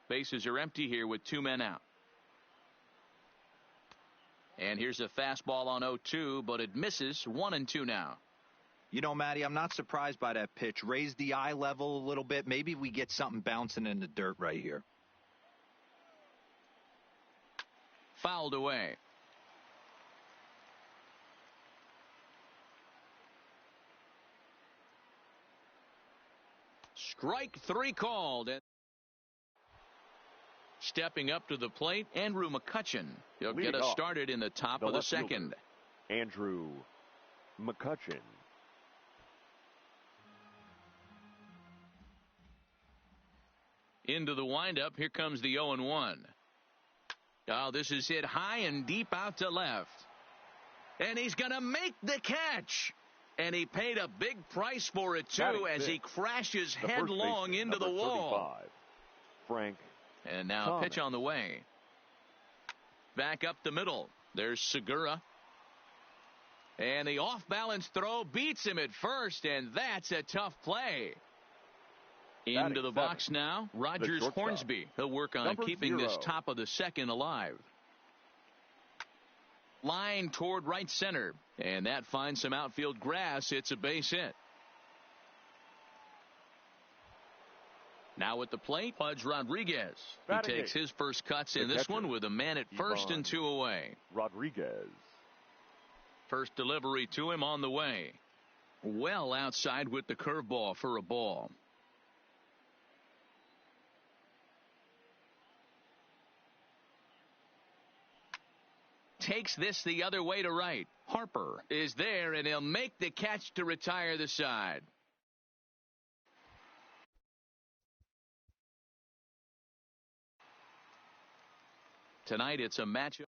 Speaker 1: Bases are empty here with 2 men out. And here's a fastball on 0-2, but it misses. 1-2 now.
Speaker 4: You know, Matty, I'm not surprised by that pitch. Raise the eye level a little bit. Maybe we get something bouncing in the dirt right here.
Speaker 1: Fouled away. Strike 3 called. And stepping up to the plate, Andrew McCutchen. He'll
Speaker 2: Leading
Speaker 1: get us
Speaker 2: off,
Speaker 1: started in the top of the
Speaker 2: left fielder,
Speaker 1: second.
Speaker 2: Andrew McCutchen.
Speaker 1: Into the windup. Here comes the 0-1. Oh, this is hit high and deep out to left. And he's going to make the catch. And he paid a big price for it, too, as he crashes headlong into the wall.
Speaker 2: 35, Frank
Speaker 1: And now
Speaker 2: Thomas.
Speaker 1: a pitch on the way. Back up the middle. There's Segura. And the off-balance throw beats him at first, and that's a tough play. Into the box now, Rogers Hornsby. He'll work on keeping this top of the second alive. Line toward right center, and that finds some outfield grass. It's a base hit. Now at the plate, Pudge Rodriguez. He takes his first cuts in this one with a man at first and 2 away.
Speaker 2: Rodriguez.
Speaker 1: First delivery to him on the way. Well outside with the curveball for a ball. Takes this the other way to right. Harper is there, and he'll make the catch to retire the side. Tonight it's a matchup.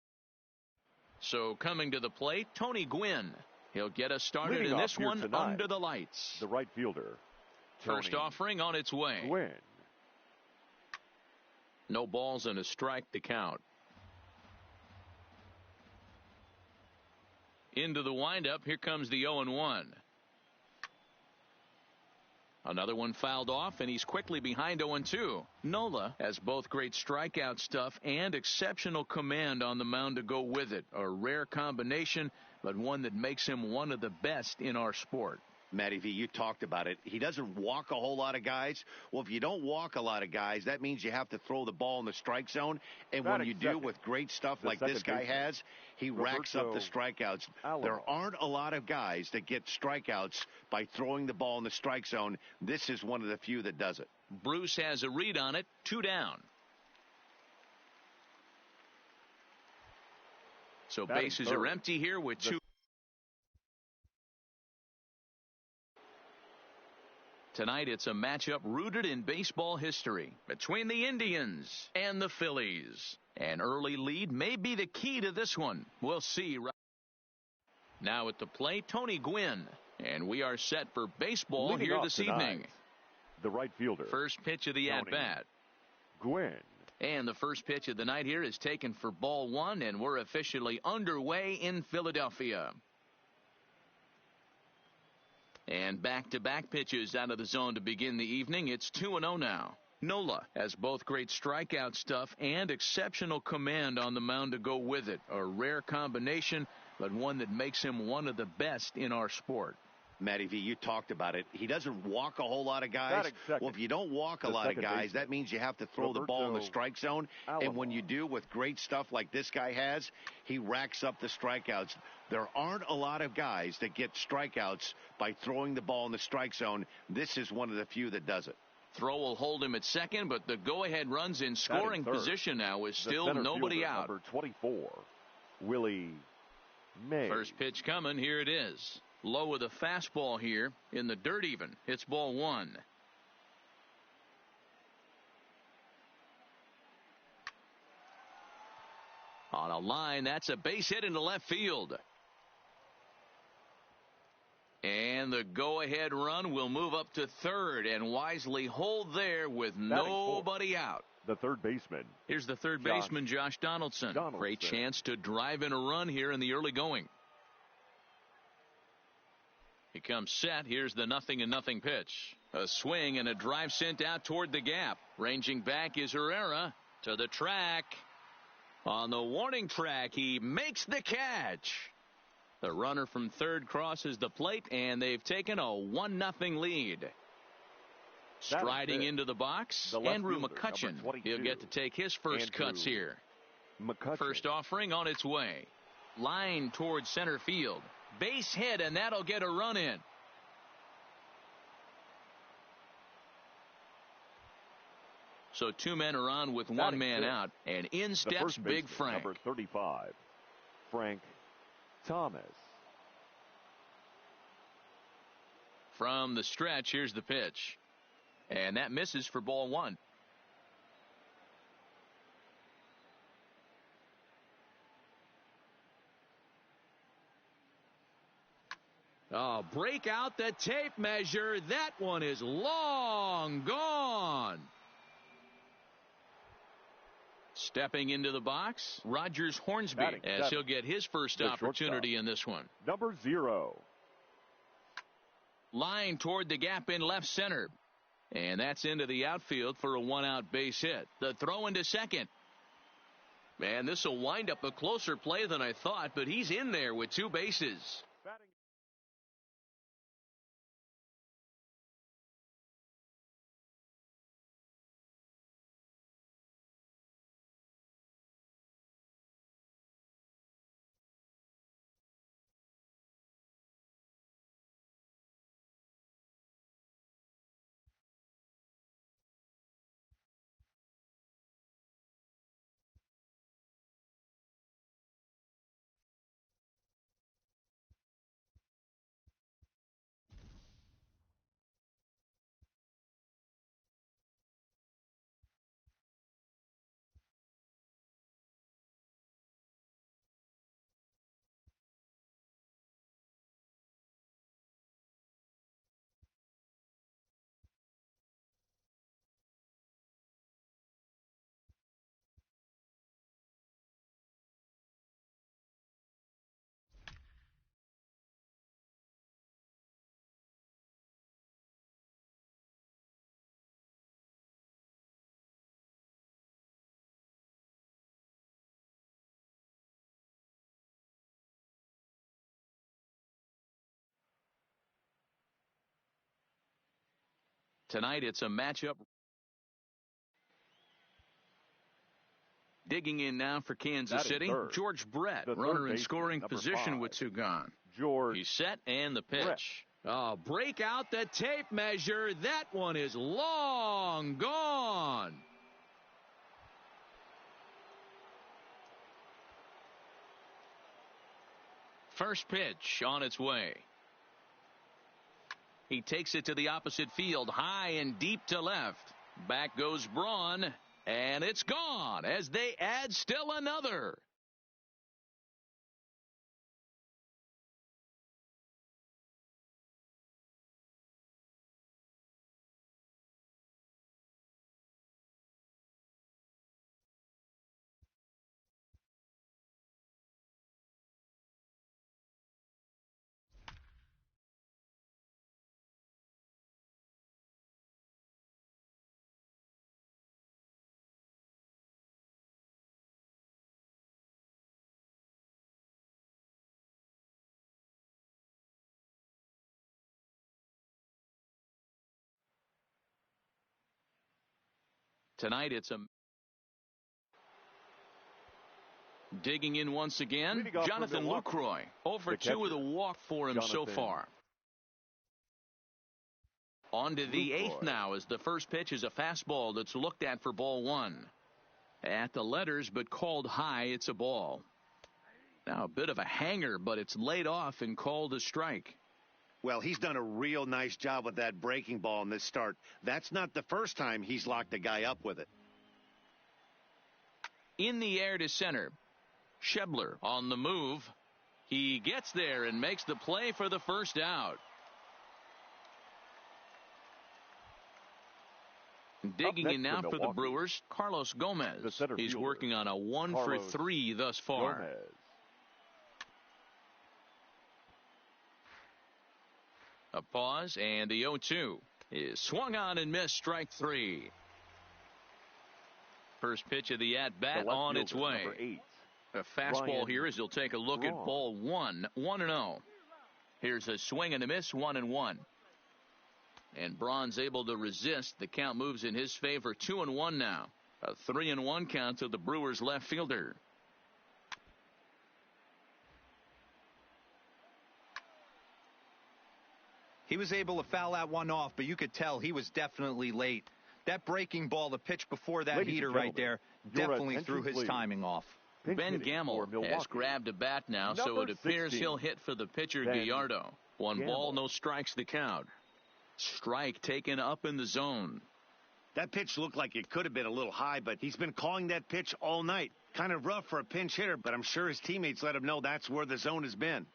Speaker 1: So coming to the plate, Tony Gwynn. He'll get us started
Speaker 2: Leading
Speaker 1: in this one
Speaker 2: tonight,
Speaker 1: under the lights.
Speaker 2: The right fielder.
Speaker 1: First
Speaker 2: Tony
Speaker 1: offering on its way.
Speaker 2: Gwynn.
Speaker 1: No balls and a strike to count. Into the windup. Here comes the 0-1. Another one fouled off, and he's quickly behind 0-2. Nola has both great strikeout stuff and exceptional command on the mound to go with it. A rare combination, but one that makes him one of the best in our sport.
Speaker 3: Matty V, you talked about it. He doesn't walk a whole lot of guys. Well, if you don't walk a lot of guys, that means you have to throw the ball in the strike zone. And when you do with great stuff like this guy has, he racks up the strikeouts. There aren't a lot of guys that get strikeouts by throwing the ball in the strike zone. This is one of the few that does it.
Speaker 1: Bruce has a read on it. 2 down. So bases are empty here with 2. Tonight it's a matchup rooted in baseball history between the Indians and the Phillies. An early lead may be the key to this one. We'll see. Now at the plate, Tony Gwynn. And we are set for baseball
Speaker 2: Leading
Speaker 1: here
Speaker 2: off
Speaker 1: this
Speaker 2: tonight,
Speaker 1: evening.
Speaker 2: The right fielder.
Speaker 1: First pitch of the at-bat.
Speaker 2: Gwynn.
Speaker 1: And the first pitch of the night here is taken for ball 1, and we're officially underway in Philadelphia. And back-to-back pitches out of the zone to begin the evening. It's 2-0 now. Nola has both great strikeout stuff and exceptional command on the mound to go with it. A rare combination, but one that makes him one of the best in our sport.
Speaker 3: Matty V, you talked about it. He doesn't walk a whole lot of guys. Well, if you don't walk a lot of guys, that means you have to throw the ball in the strike zone. And when you do with great stuff like this guy has, he racks up the strikeouts. There aren't a lot of guys that get strikeouts by throwing the ball in the strike zone. This is one of the few that does it.
Speaker 1: Throw will hold him at second, but the go-ahead runs in scoring position now with still nobody out.
Speaker 2: Number 24, Willie May.
Speaker 1: First pitch coming. Here it is. Low with a fastball here in the dirt even. It's ball 1. On a line, that's a base hit into left field. And the go-ahead run will move up to third and wisely hold there with nobody out.
Speaker 2: The third baseman.
Speaker 1: Here's the third baseman, Josh Donaldson. Great chance to drive in a run here in the early going. He comes set. Here's the 0-0 pitch. A swing and a drive sent out toward the gap. Ranging back is Herrera to the track. On the warning track, he makes the catch. The runner from third crosses the plate, and they've taken a 1-0 lead. Striding into the box, Andrew McCutchen. He'll get to take his first cuts here. First offering on its way. Line towards center field. Base hit, and that'll get a run in. So two men are on with one man out, and in steps Big Frank.
Speaker 2: Number 35, Frank Thomas.
Speaker 1: From the stretch, here's the pitch. And that misses for ball one. Oh, break out the tape measure. That one is long gone. Stepping into the box, Rogers Hornsby, as he'll get his first opportunity in this one.
Speaker 2: Number 0.
Speaker 1: Line toward the gap in left center. And that's into the outfield for a one-out base hit. The throw into second. Man, this will wind up a closer play than I thought, but he's in there with two bases. Tonight it's a matchup. Digging in now for Kansas City, George Brett, runner in scoring position
Speaker 2: 5.
Speaker 1: with two gone.
Speaker 2: George.
Speaker 1: He's set and the pitch. Oh, break out the tape measure. That one is long gone. First pitch on its way. He takes it to the opposite field, high and deep to left. Back goes Braun, and it's gone as they add still another. Tonight it's a digging in once again. Jonathan Lucroy over 2 with a walk for him so far. On to the 8th now as the first pitch is a fastball that's looked at for ball one. At the letters but called high, it's a ball. Now a bit of a hanger, but it's laid off and called a strike.
Speaker 3: Well, he's done a real nice job with that breaking ball in this start. That's not the first time he's locked a guy up with it.
Speaker 1: In the air to center. Schebler on the move. He gets there and makes the play for the first out. Digging in now for the Brewers, Carlos Gomez. He's working on a 1-for-3 thus far.
Speaker 2: Gomez.
Speaker 1: A pause, and the 0-2 is swung on and missed, strike 3. First pitch of the at-bat on its way. A fastball here as he'll take a look at ball 1, 1-0. Here's a swing and a miss, 1-1. And Braun's able to resist. The count moves in his favor, 2-1 now. A 3-1 count to the Brewers left fielder.
Speaker 4: He was able to foul that one off, but you could tell he was definitely late. That breaking ball, the pitch before that heater right there, definitely threw his timing off.
Speaker 1: Ben Gamel has grabbed a bat now, so it appears he'll hit for the pitcher, Gallardo. 1 ball, no strikes the count. Strike taken up in the zone.
Speaker 3: That pitch looked like it could have been a little high, but he's been calling that pitch all night. Kind of rough for a pinch hitter, but I'm sure his teammates let him know that's where the zone has been.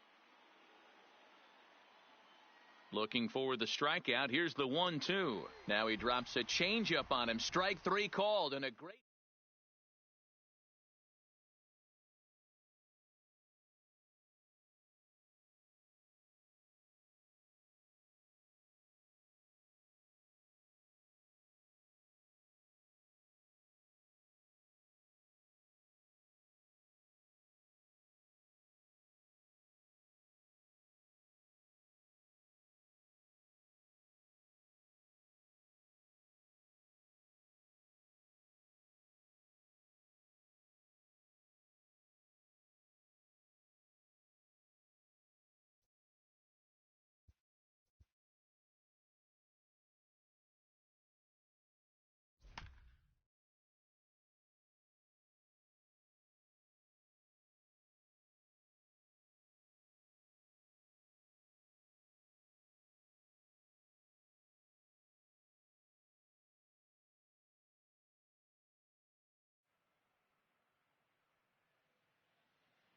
Speaker 1: Looking for the strikeout. Here's the 1-2. Now he drops a changeup on him. Strike 3 called, and a great...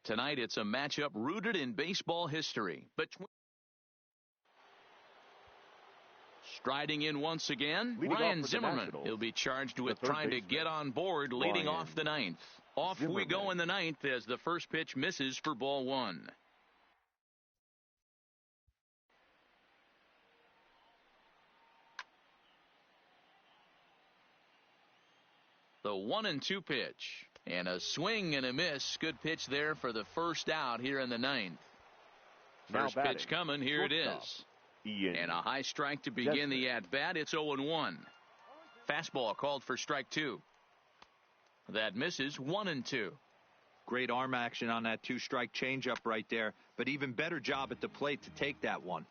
Speaker 1: Tonight, it's a matchup rooted in baseball history. Striding in once again, Ryan Zimmerman. He'll be charged with trying to get on board, leading off the 9th. Off we go in the 9th as the first pitch misses for ball 1. The 1-2 pitch. And a swing and a miss. Good pitch there for the first out here in the 9th. First pitch coming. Here it is. And a high strike to begin the at-bat. It's 0-1. Fastball called for strike 2. That misses, 1-2.
Speaker 4: Great arm action on that 2-strike changeup right there. But even better job at the plate to take that one.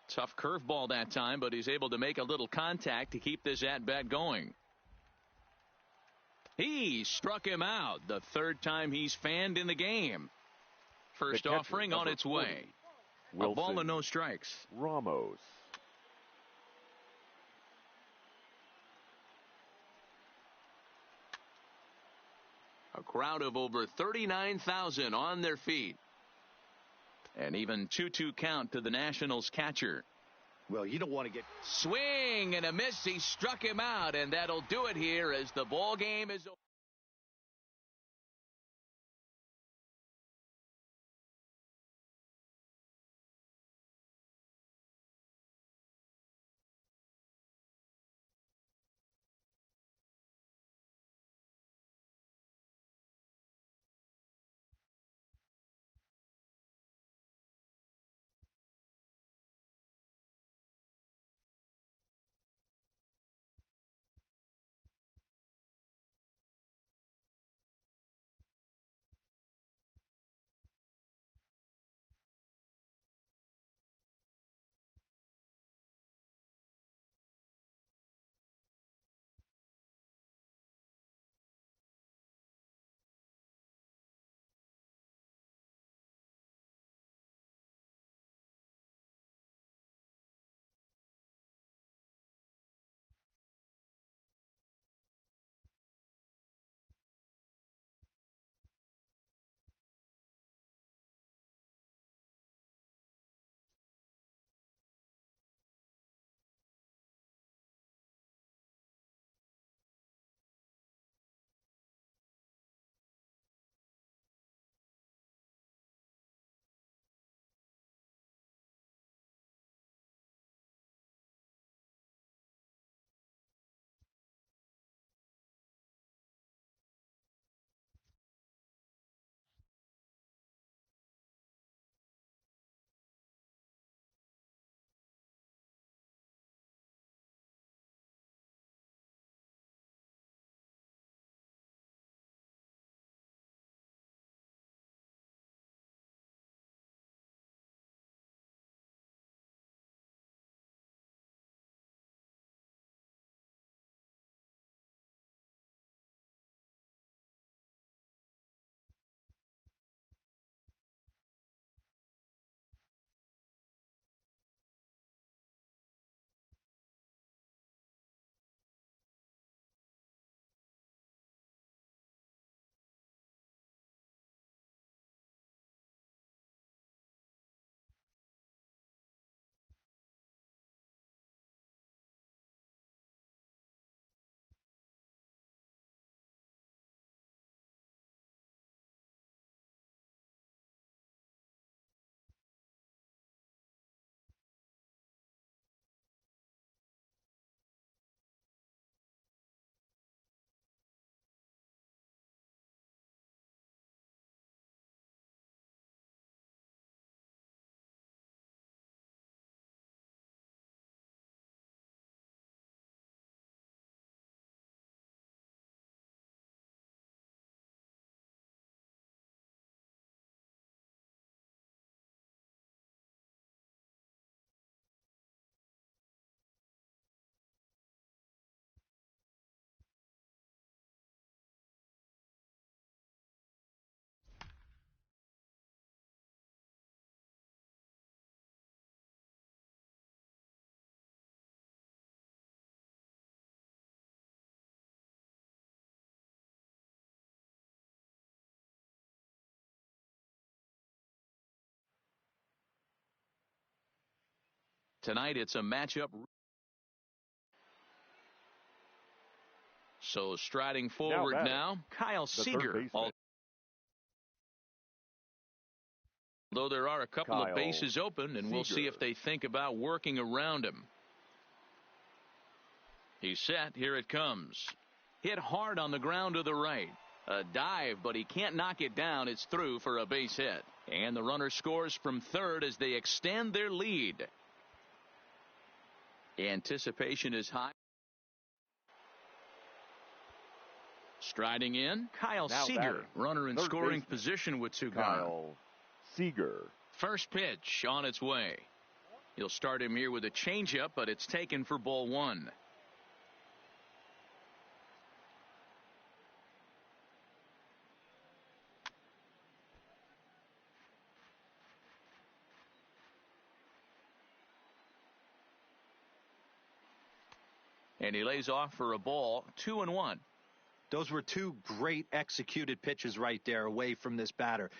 Speaker 1: Tough curveball that time, but he's able to make a little contact to keep this at-bat going. He struck him out the 3rd time he's fanned in the game. First offering on its way. A ball and no strikes.
Speaker 2: Ramos.
Speaker 1: A crowd of over 39,000 on their feet. An even 2-2 count to the Nationals catcher.
Speaker 3: Well, you don't want to get...
Speaker 1: Swing and a miss. He struck him out, and that'll do it here as the ball game is over. Tonight it's a matchup. So striding forward now Kyle Seager. Although there are a couple of bases open, and we'll see if they think about working around him. He's set. Here it comes. Hit hard on the ground to the right. A dive, but he can't knock it down. It's through for a base hit. And the runner scores from third as they extend their lead. Anticipation is high. Striding in, Kyle Seager. Runner in scoring position with two gone.
Speaker 2: Kyle Seager.
Speaker 1: First pitch on its way. You'll start him here with a changeup, but it's taken for ball one. And he lays off for a ball, 2-1.
Speaker 4: Those were two great executed pitches right there away from this batter.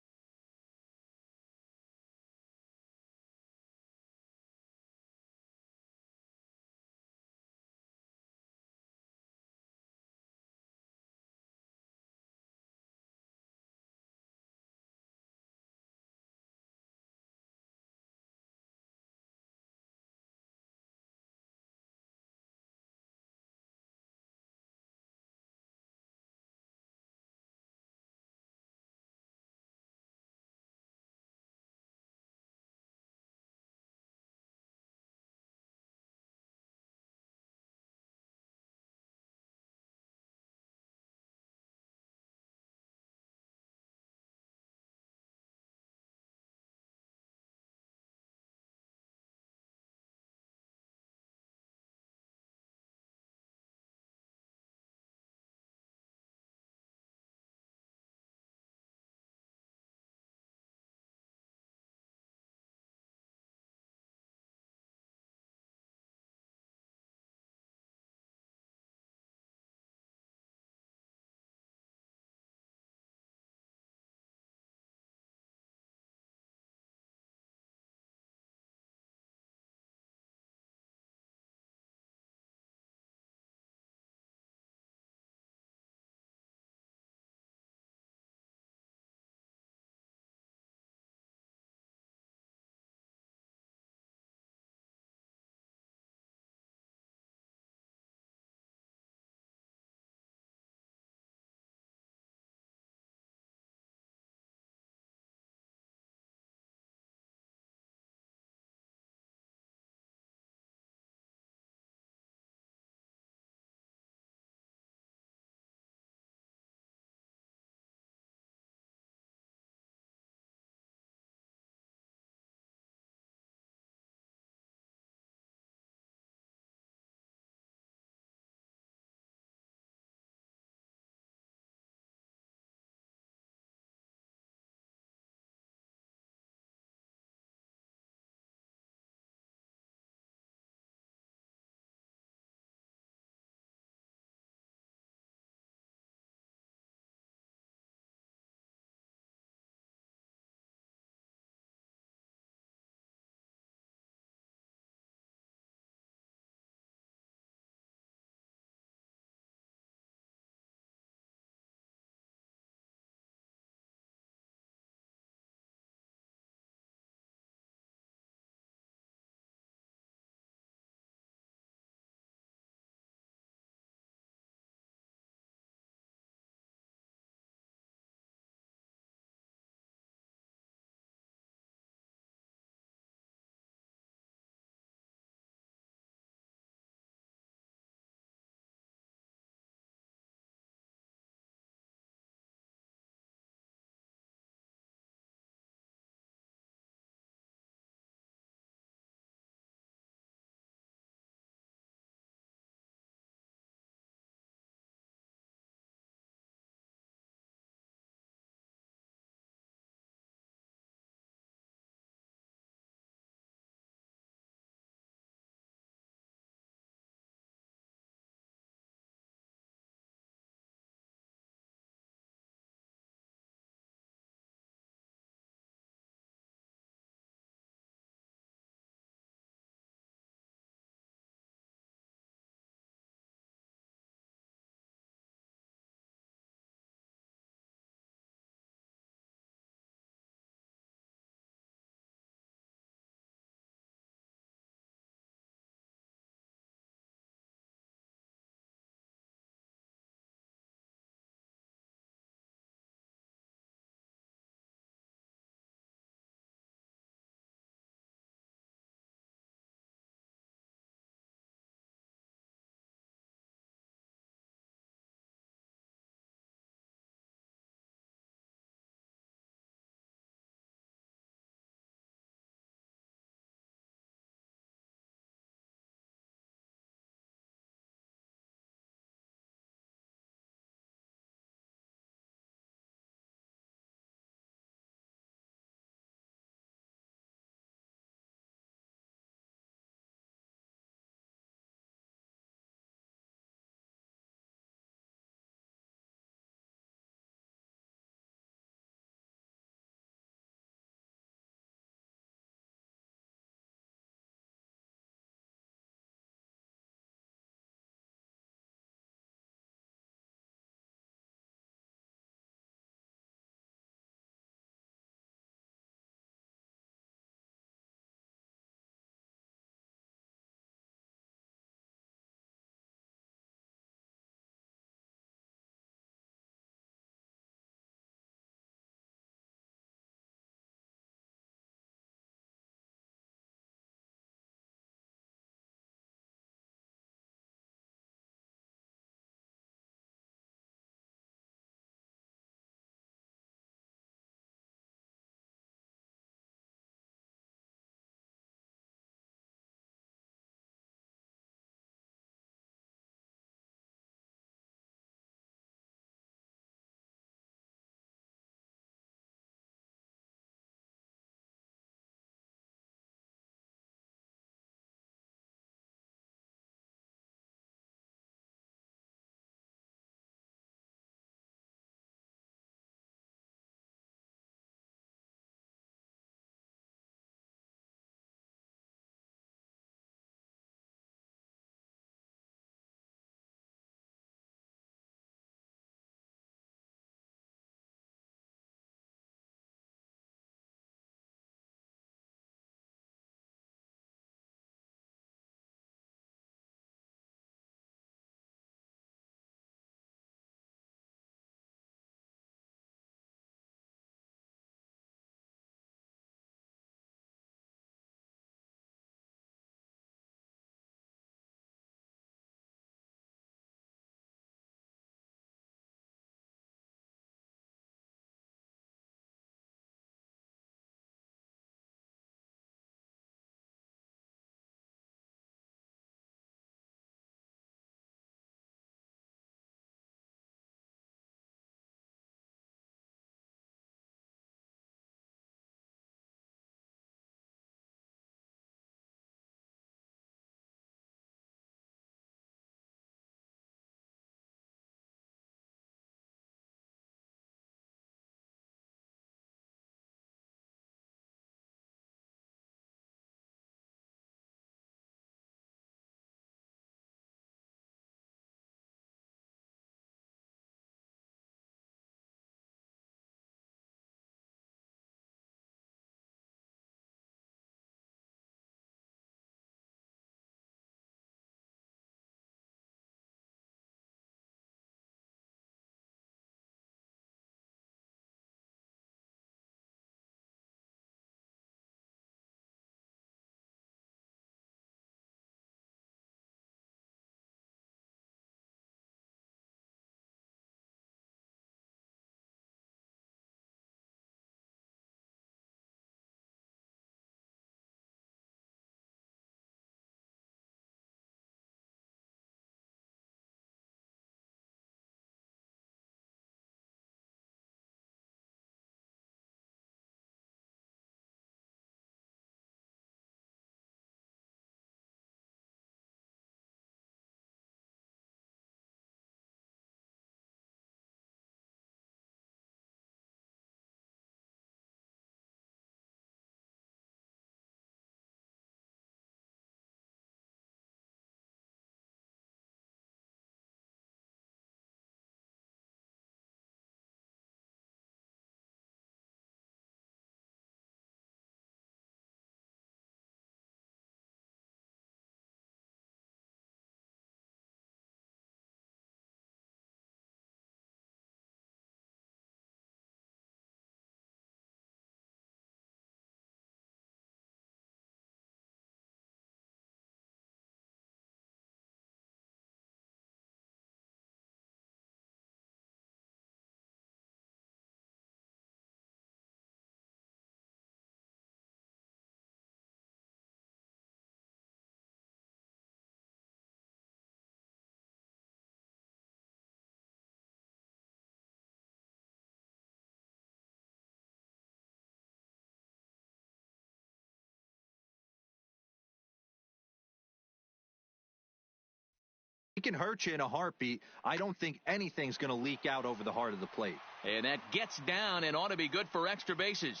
Speaker 4: can hurt you in a heartbeat. I don't think anything's going to leak out over the heart of the plate.
Speaker 1: And that gets down and ought to be good for extra bases.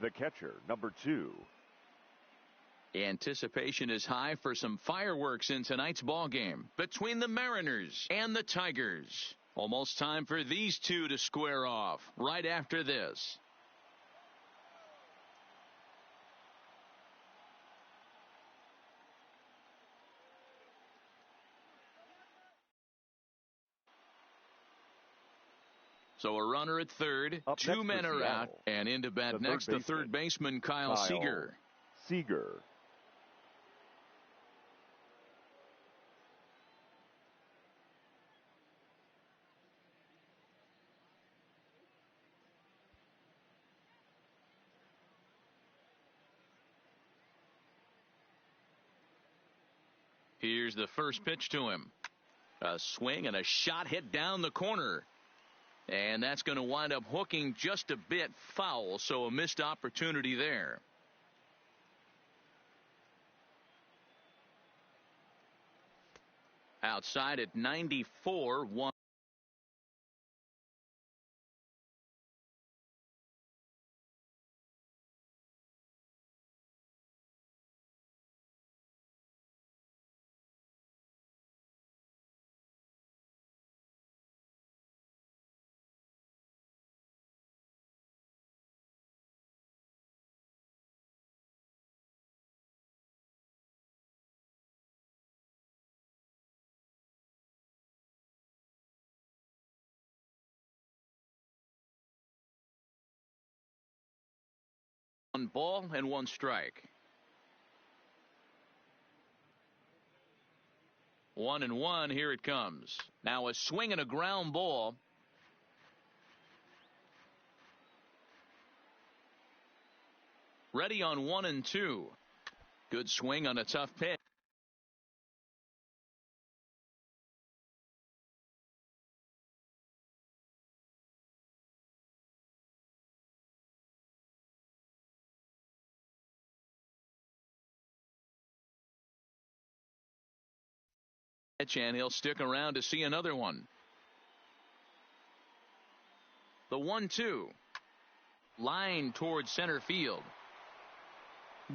Speaker 2: The catcher, number 2.
Speaker 1: Anticipation is high for some fireworks in tonight's ball game between the Mariners and the Tigers. Almost time for these two to square off right after this. So a runner at third,
Speaker 2: Up
Speaker 1: 2 men are out, and into bat next the third baseman, Kyle Seager. Here's the first pitch to him. A swing and a shot hit down the corner. And that's going to wind up hooking just a bit foul, so a missed opportunity there. Outside at 94-1. One ball and 1 strike. 1-1, here it comes. Now a swing and a ground ball. Ready on 1-2. Good swing on a tough pitch. And he'll stick around to see another one. The 1-2. Line towards center field.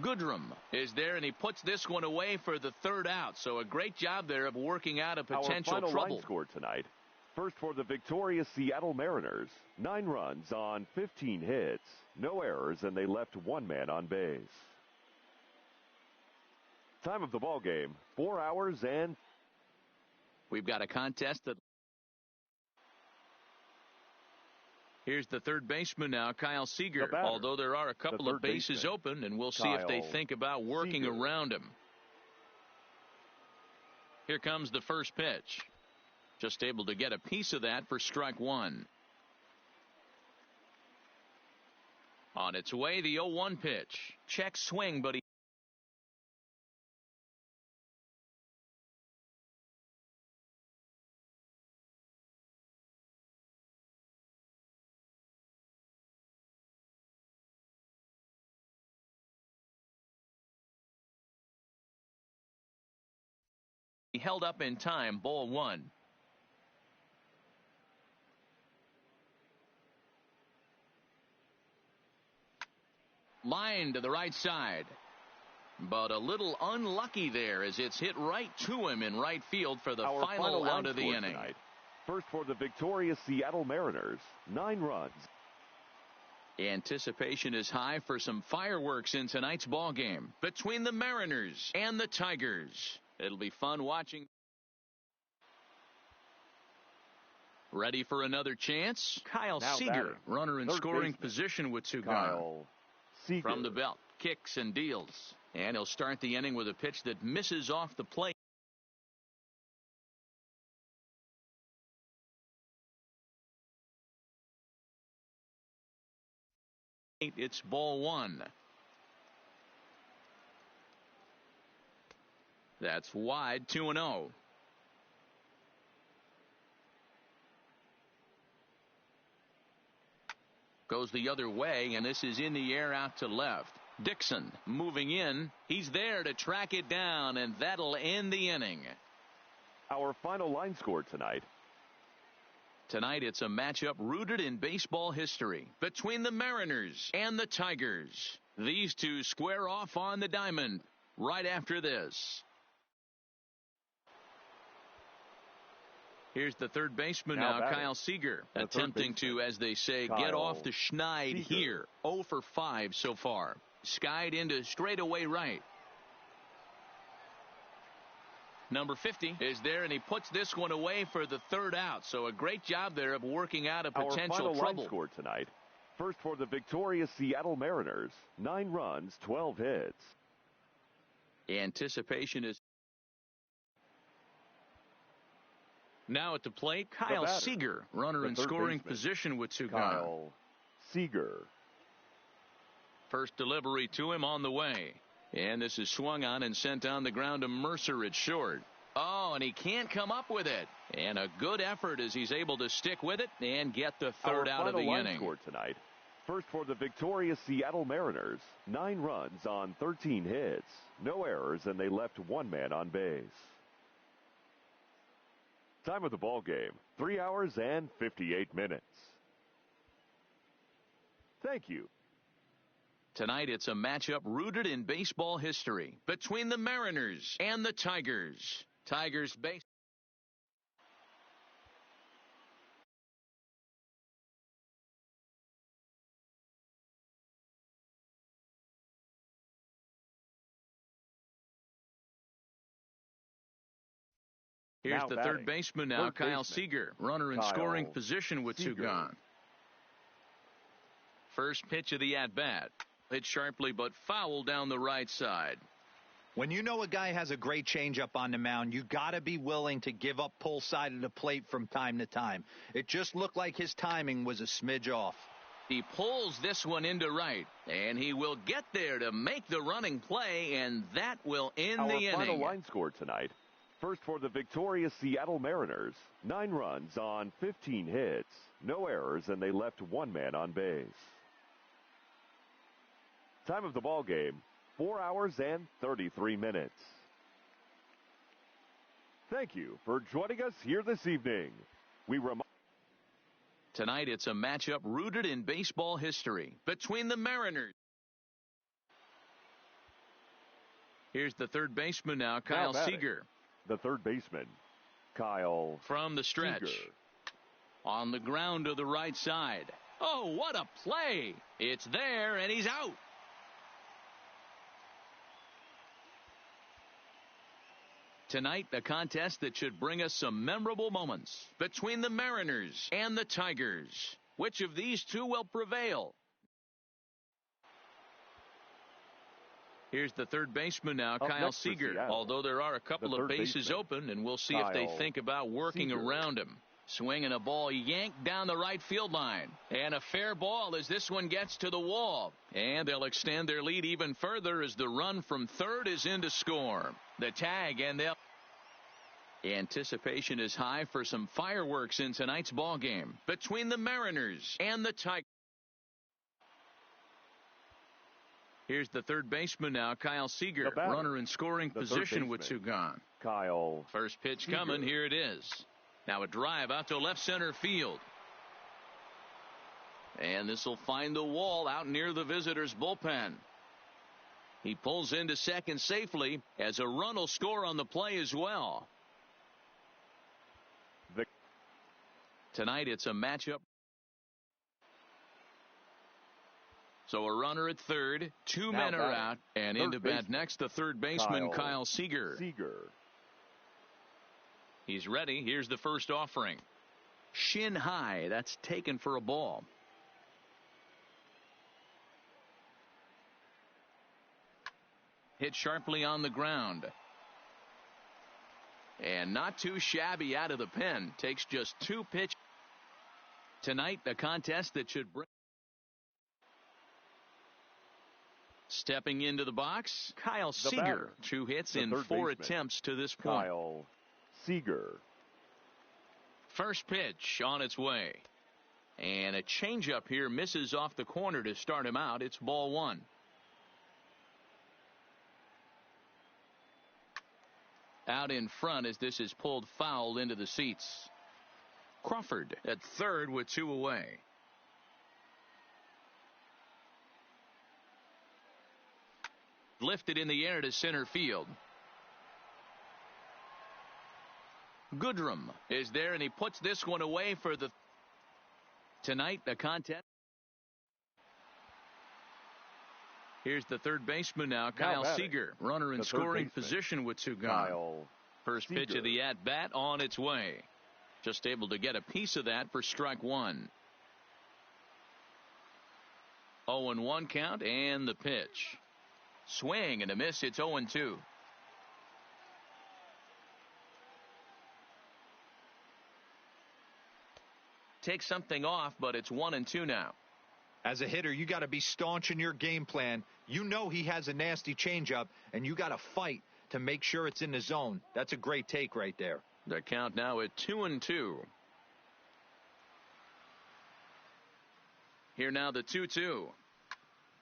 Speaker 1: Goodrum is there, and he puts this one away for the third out. So a great job there of working out a potential
Speaker 2: Our final
Speaker 1: trouble.
Speaker 2: line score tonight. First for the victorious Seattle Mariners. 9 runs on 15 hits. No errors, and they left 1 man on base. Time of the ball game, 4 hours and...
Speaker 1: We've got a contest that... Here's the third baseman now, Kyle Seager. Although there are a couple of bases open, and we'll see if they think about working around him. Here comes the first pitch. Just able to get a piece of that for strike 1. On its way, the 0-1 pitch. Check swing, but he... He held up in time, ball 1. Line to the right side. But a little unlucky there as it's hit right to him in right field for the final out of the inning.
Speaker 2: Tonight. First for the victorious Seattle Mariners. 9 runs.
Speaker 1: Anticipation is high for some fireworks in tonight's ball game between the Mariners and the Tigers. It'll be fun watching. Ready for another chance? Kyle Seager, runner in scoring position with 2 gone. From the belt, kicks and deals. And he'll start the inning with a pitch that misses off the plate. It's ball 1. That's wide, 2-0. Goes the other way, and this is in the air out to left. Dixon moving in. He's there to track it down, and that'll end the inning.
Speaker 2: Our final line score tonight.
Speaker 1: Tonight it's a matchup rooted in baseball history between the Mariners and the Tigers. These two square off on the diamond right after this. Here's the third baseman now, Kyle Seager, attempting to, as they say, get off the schneid here. 0 for 5 so far. Skied into straightaway right. Number 50 is there, and he puts this one away for the third out. So a great job there of working out a potential
Speaker 2: trouble. Our final line score
Speaker 1: trouble.
Speaker 2: tonight. First for the victorious Seattle Mariners, 9 runs, 12 hits.
Speaker 1: Anticipation is now at the plate. Kyle Seager, runner in scoring position with two gone.
Speaker 2: Kyle Seager.
Speaker 1: First delivery to him on the way. And this is swung on and sent on the ground to Mercer at short. Oh, and he can't come up with it. And a good effort as he's able to stick with it and get the third out of the inning.
Speaker 2: Score tonight. First for the victorious Seattle Mariners, 9 runs on 13 hits. No errors, and they left 1 man on base. Time of the ball game, 3 hours and 58 minutes. Thank you.
Speaker 1: Tonight it's a matchup rooted in baseball history between the Mariners and the Tigers. Tigers base. Here's the third baseman now, Kyle Seager, runner in scoring position with two gone. First pitch of the at-bat. Hit sharply but foul down the right side.
Speaker 4: When you know a guy has a great changeup on the mound, you got to be willing to give up pull side of the plate from time to time. It just looked like his timing was a smidge off.
Speaker 1: He pulls this one into right, and he will get there to make the running play, and that will end the inning.
Speaker 2: Our final line score tonight. First for the victorious Seattle Mariners, 9 runs on 15 hits. No errors, and they left 1 man on base. Time of the ball game, 4 hours and 33 minutes. Thank you for joining us here this evening.
Speaker 1: Tonight it's a matchup rooted in baseball history between the Mariners. Here's the third baseman now, Kyle Seager.
Speaker 2: The third baseman, Kyle
Speaker 1: from the stretch.
Speaker 2: Seager.
Speaker 1: On the ground to the right side. Oh, what a play. It's there, and he's out. Tonight, the contest that should bring us some memorable moments between the Mariners and the Tigers. Which of these two will prevail? Here's the third baseman now, Kyle Seager. Although there are a couple of bases open, and we'll see if they think about working around him. Swinging a ball yanked down the right field line. And a fair ball as this one gets to the wall. And they'll extend their lead even further as the run from third is in to score. The tag, and they'll... Anticipation is high for some fireworks in tonight's ball game between the Mariners and the Tigers. Here's the third baseman now, Kyle Seager, runner in scoring position with two gone.
Speaker 2: Kyle.
Speaker 1: First pitch coming, here it is. Now a drive out to left center field. And this will find the wall out near the visitors' bullpen. He pulls into second safely as a run will score on the play as well. Tonight it's a matchup. So a runner at third, 2 men are out, and into bat next the third baseman Kyle Seager. He's ready. Here's the first offering. Shin high. That's taken for a ball. Hit sharply on the ground. And not too shabby out of the pen. Takes just 2 pitches. Tonight, the contest that should bring. Stepping into the box, Kyle Seager. 2 hits in 4 attempts to this point.
Speaker 2: Kyle Seager.
Speaker 1: First pitch on its way. And a changeup here misses off the corner to start him out. It's ball one. Out in front as this is pulled foul into the seats. Crawford at third with 2 away. Lifted in the air to center field. Goodrum is there, and he puts this one away for the tonight the contest. Here's the third baseman now, Kyle Seager, runner in scoring position with 2 gone. First pitch of the at bat on its way. Just able to get a piece of that for strike 1. 0-1 count and the pitch. Swing and a miss. It's 0-2. Take something off, but it's 1-2 now.
Speaker 4: As a hitter, you got to be staunch in your game plan. You know he has a nasty changeup, and you got to fight to make sure it's in the zone. That's a great take right there.
Speaker 1: The count now at 2-2. Here now the 2-2.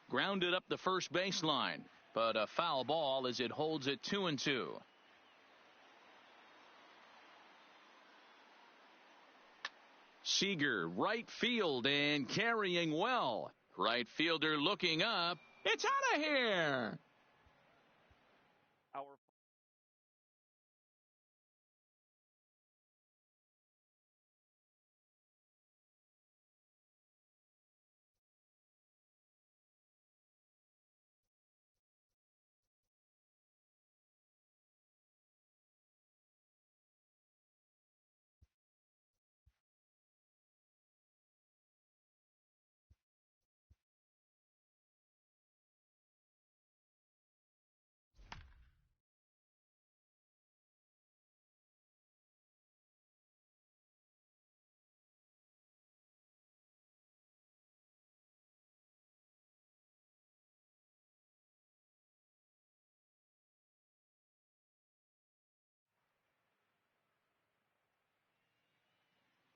Speaker 1: Grounded up the first baseline, but a foul ball as it holds it 2-2. Seager, right field, and carrying well. Right fielder looking up. It's out of here.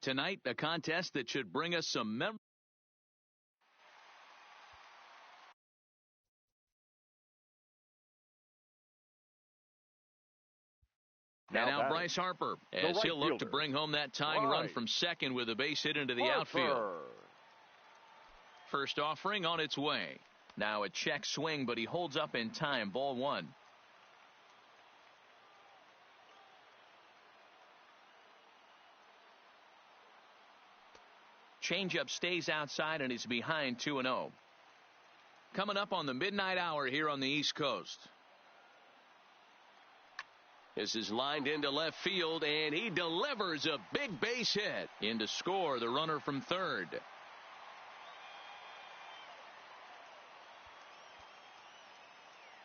Speaker 1: Tonight, a contest that should bring us some memories. Now Bryce Harper, as he'll look to bring home that tying run from second with a base hit into the outfield. First offering on its way. Now a check swing, but he holds up in time. Ball 1. Changeup stays outside and is behind 2-0. Coming up on the midnight hour here on the East Coast. This is lined into left field, and he delivers a big base hit in to score the runner from third.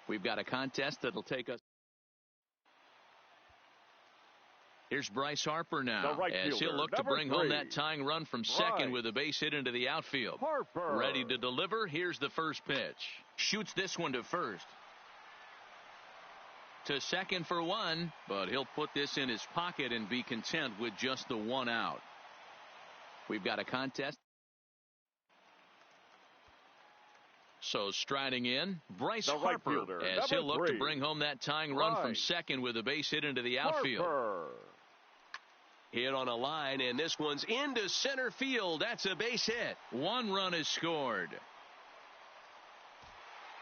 Speaker 1: We've got a contest that'll take us. Here's Bryce Harper now, as he'll look to bring home that tying run from second with a base hit into the outfield. Ready to deliver. Here's the first pitch. Shoots this one to first. To second for 1, but he'll put this in his pocket and be content with just the 1 out. We've got a contest. So striding in, Bryce Harper, as he'll look to bring home that tying run from second with a base hit into the outfield. Hit on a line, and this one's into center field. That's a base hit. 1 run is scored.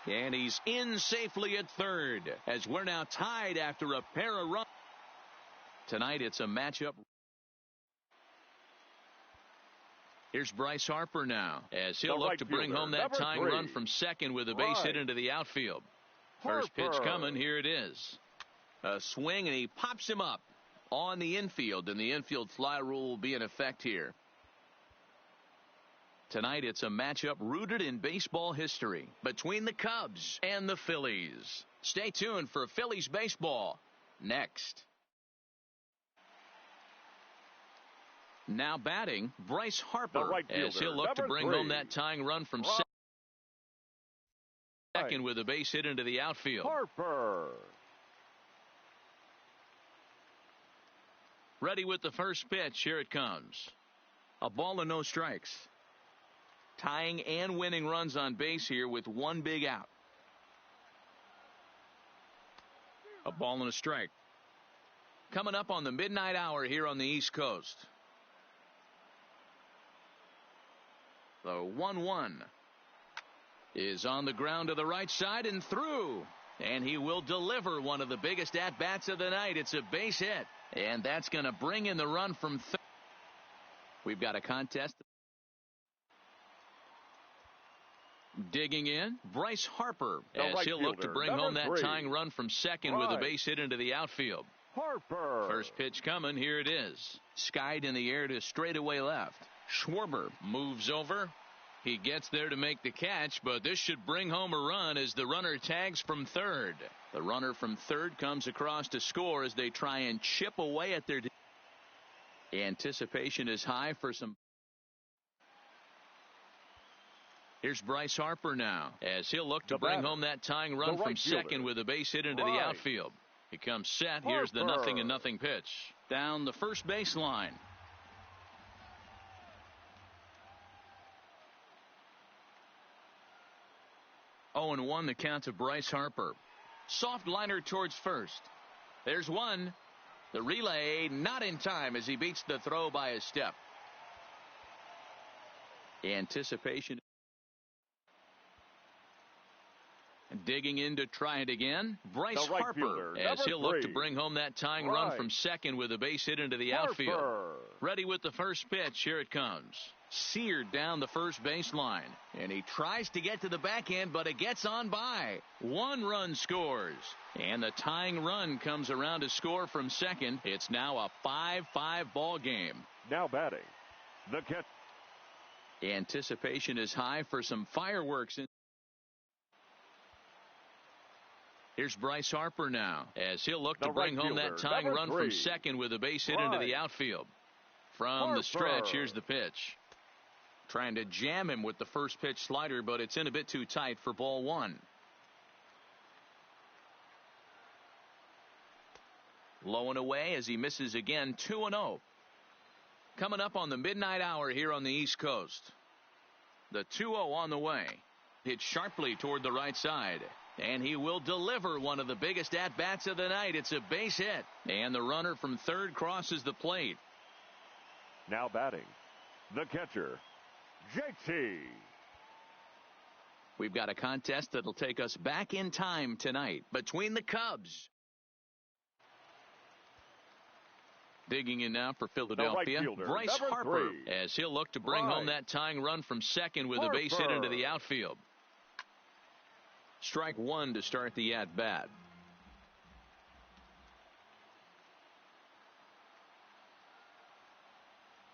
Speaker 1: And he's in safely at third, as we're now tied after a pair of runs. Tonight it's a matchup. Here's Bryce Harper now, as he'll look to bring home that tying run from second with a base hit into the outfield. First pitch coming. Here it is. A swing, and he pops him up on the infield, and the infield fly rule will be in effect here. Tonight it's a matchup rooted in baseball history between the Cubs and the Phillies. Stay tuned for Phillies baseball next. Now batting, Bryce Harper, as he'll look to bring home that tying run from second with a base hit into the outfield.
Speaker 2: Harper.
Speaker 1: Ready with the first pitch. Here it comes. A ball and no strikes. Tying and winning runs on base here with one big out. A ball and a strike. Coming up on the midnight hour here on the East Coast. The 1-1 is on the ground to the right side and through. And he will deliver one of the biggest at-bats of the night. It's a base hit. And that's going to bring in the run from third. We've got a contest. Digging in, Bryce Harper, as he'll look to bring home that tying run from second with a base hit into the outfield.
Speaker 2: Harper.
Speaker 1: First pitch coming. Here it is. Skied in the air to straightaway left. Schwarber moves over. He gets there to make the catch, but this should bring home a run as the runner tags from third. The runner from third comes across to score as they try and chip away at their... Anticipation is high for some... Here's Bryce Harper now, as he'll look to bring home that tying run from second with a base hit into the outfield. He comes set. Here's the 0-0 pitch. Down the first baseline. Oh, 0-1 the count to Bryce Harper. Soft liner towards first. There's one. The relay not in time as he beats the throw by a step. Anticipation. Digging in to try it again. Bryce Harper, as he'll look to bring home that tying run from second with a base hit into the outfield. Ready with the first pitch. Here it comes. Seared down the first baseline. And he tries to get to the backhand, but it gets on by. One run scores. And the tying run comes around to score from second. It's now a 5-5 ball game.
Speaker 2: Now batting, the catch.
Speaker 1: Anticipation is high for some fireworks. Here's Bryce Harper now, as he'll look to bring home that tying run from second with a base hit into the outfield. From the stretch, here's the pitch. Trying to jam him with the first pitch slider, but it's in a bit too tight for ball one. Low and away as he misses again, 2-0. Coming up on the midnight hour here on the East Coast. The 2-0 on the way. Hit sharply toward the right side. And he will deliver one of the biggest at-bats of the night. It's a base hit. And the runner from third crosses the plate.
Speaker 2: Now batting, the catcher, JT.
Speaker 1: We've got a contest that'll take us back in time tonight between the Cubs. Digging in now for Philadelphia, Bryce Harper, as he'll look to bring home that tying run from second with a base hit into the outfield. Strike one to start the at-bat.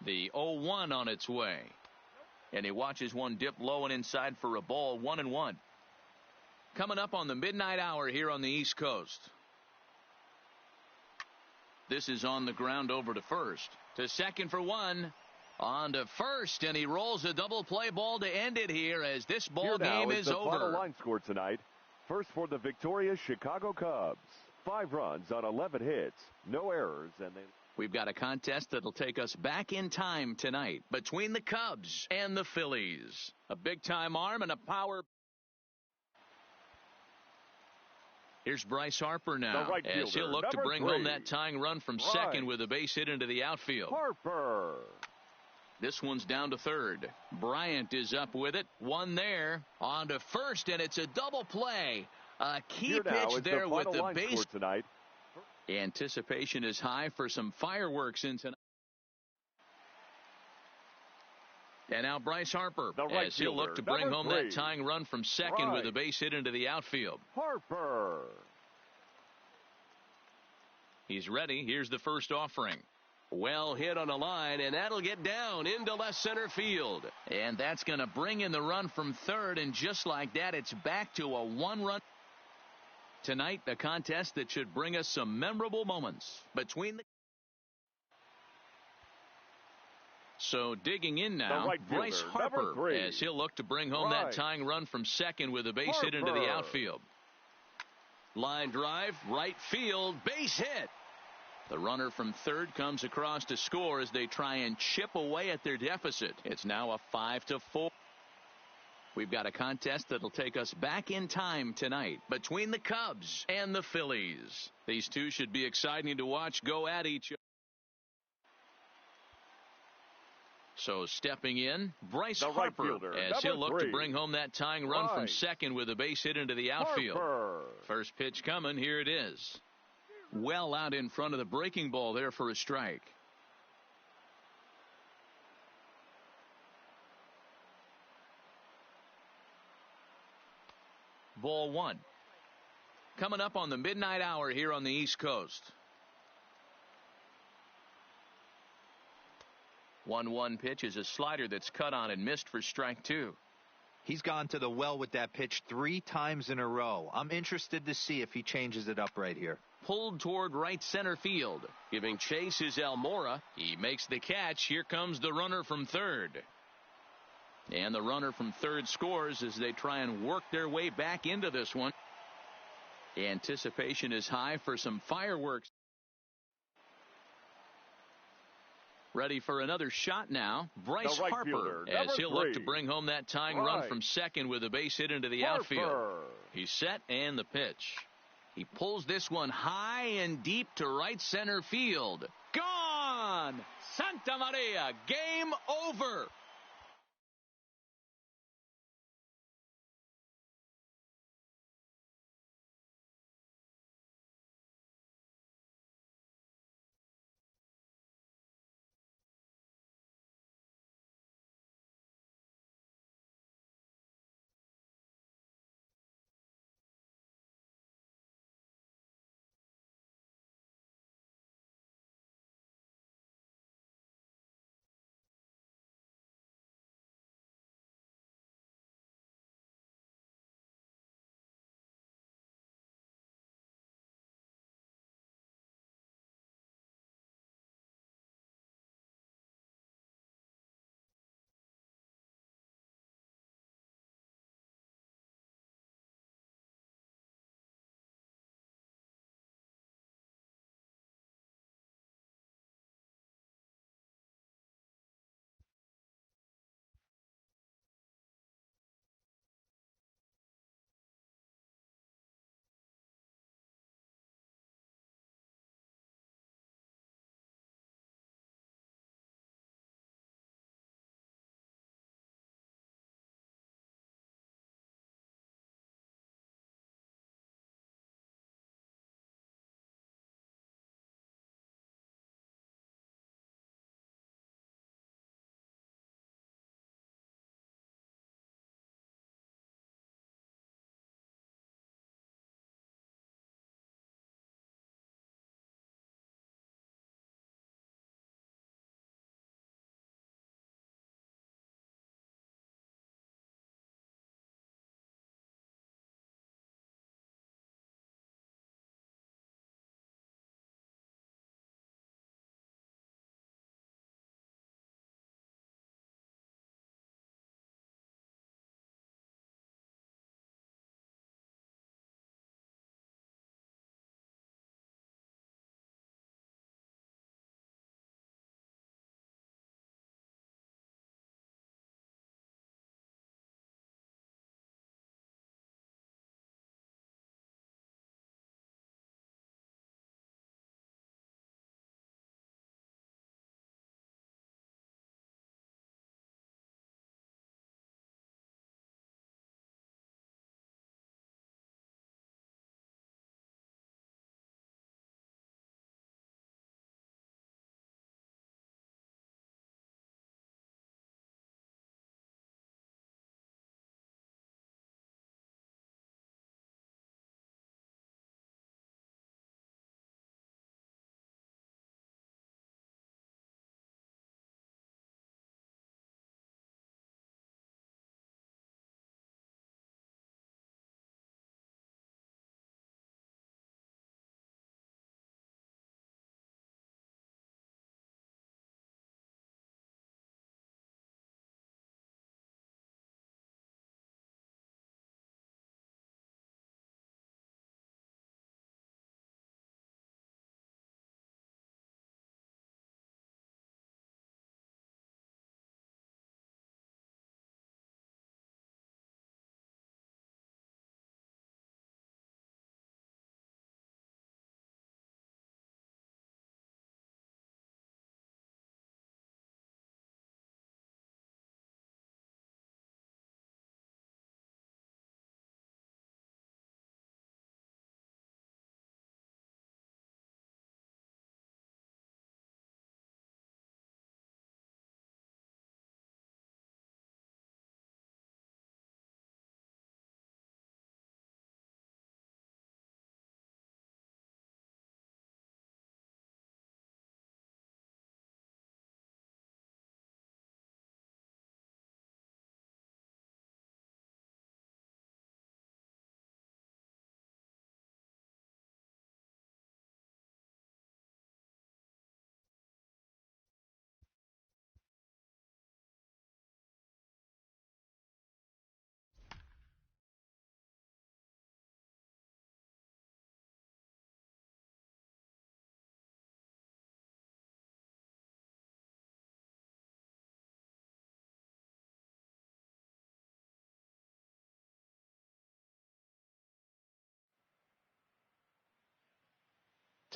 Speaker 1: The 0-1 on its way. And he watches one dip low and inside for a ball, 1-1. Coming up on the midnight hour here on the East Coast. This is on the ground over to first. To second for one. On to first, and he rolls a double play ball to end it here as this ball game is over.
Speaker 2: Final line score tonight. First for the victorious Chicago Cubs. 5 runs on 11 hits, no errors, and
Speaker 1: we've got a contest that'll take us back in time tonight between the Cubs and the Phillies. A big-time arm and a power. Here's Bryce Harper now, as he'll look to bring home that tying run from second with a base hit into the outfield.
Speaker 2: Harper.
Speaker 1: This one's down to third. Bryant is up with it. One there. On to first, and it's a double play. A key pitch there with the base.
Speaker 2: Tonight.
Speaker 1: Anticipation is high for some fireworks in tonight. And now Bryce Harper, as he'll look to bring home that tying run from second with a base hit into the outfield.
Speaker 2: Harper.
Speaker 1: He's ready. Here's the first offering. Well hit on a line, and that'll get down into left center field. And that's going to bring in the run from third, and just like that, it's back to a 1-run. Tonight, the contest that should bring us some memorable moments between the... So digging in now, Bryce Harper, as he'll look to bring home that tying run from second with a base hit into the outfield. Line drive, right field, base hit. The runner from third comes across to score as they try and chip away at their deficit. It's now a 5-4. We've got a contest that'll take us back in time tonight between the Cubs and the Phillies. These two should be exciting to watch go at each other. So stepping in, Bryce Harper, as he'll look to bring home that tying run from second with a base hit into the outfield. First pitch coming, here it is. Well out in front of the breaking ball there for a strike. Ball one. Coming up on the midnight hour here on the East Coast. 1-1 pitch is a slider that's cut on and missed for strike two.
Speaker 4: He's gone to the well with that pitch 3 times in a row. I'm interested to see if he changes it up right here.
Speaker 1: Pulled toward right center field. Giving chase is Almora. He makes the catch. Here comes the runner from third. And the runner from third scores as they try and work their way back into this one. Anticipation is high for some fireworks. Ready for another shot now. Bryce Harper, as he'll look to bring home that tying run from second with a base hit into the outfield. He's set and the pitch. He pulls this one high and deep to right center field. Gone! Santa Maria, game over.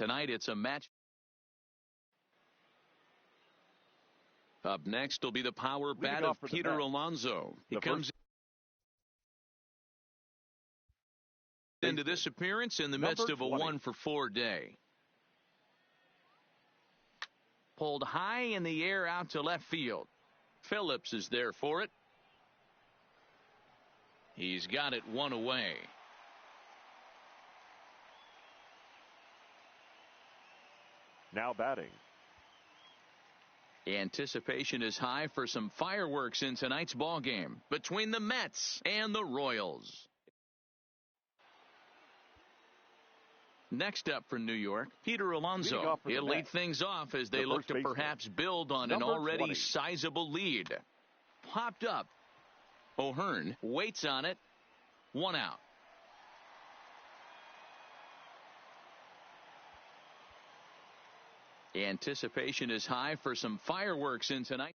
Speaker 1: Tonight it's a match. Up next will be the power bat of Peter Alonso. He comes into this appearance in the midst of a 1-for-4 day. Pulled high in the air out to left field. Phillips is there for it. He's got it one away.
Speaker 2: Now batting.
Speaker 1: Anticipation is high for some fireworks in tonight's ball game between the Mets and the Royals. Next up for New York, Peter Alonso. He'll lead things off as they look to perhaps build on an already sizable lead. Popped up. O'Hearn waits on it. One out. Anticipation is high for some fireworks in tonight.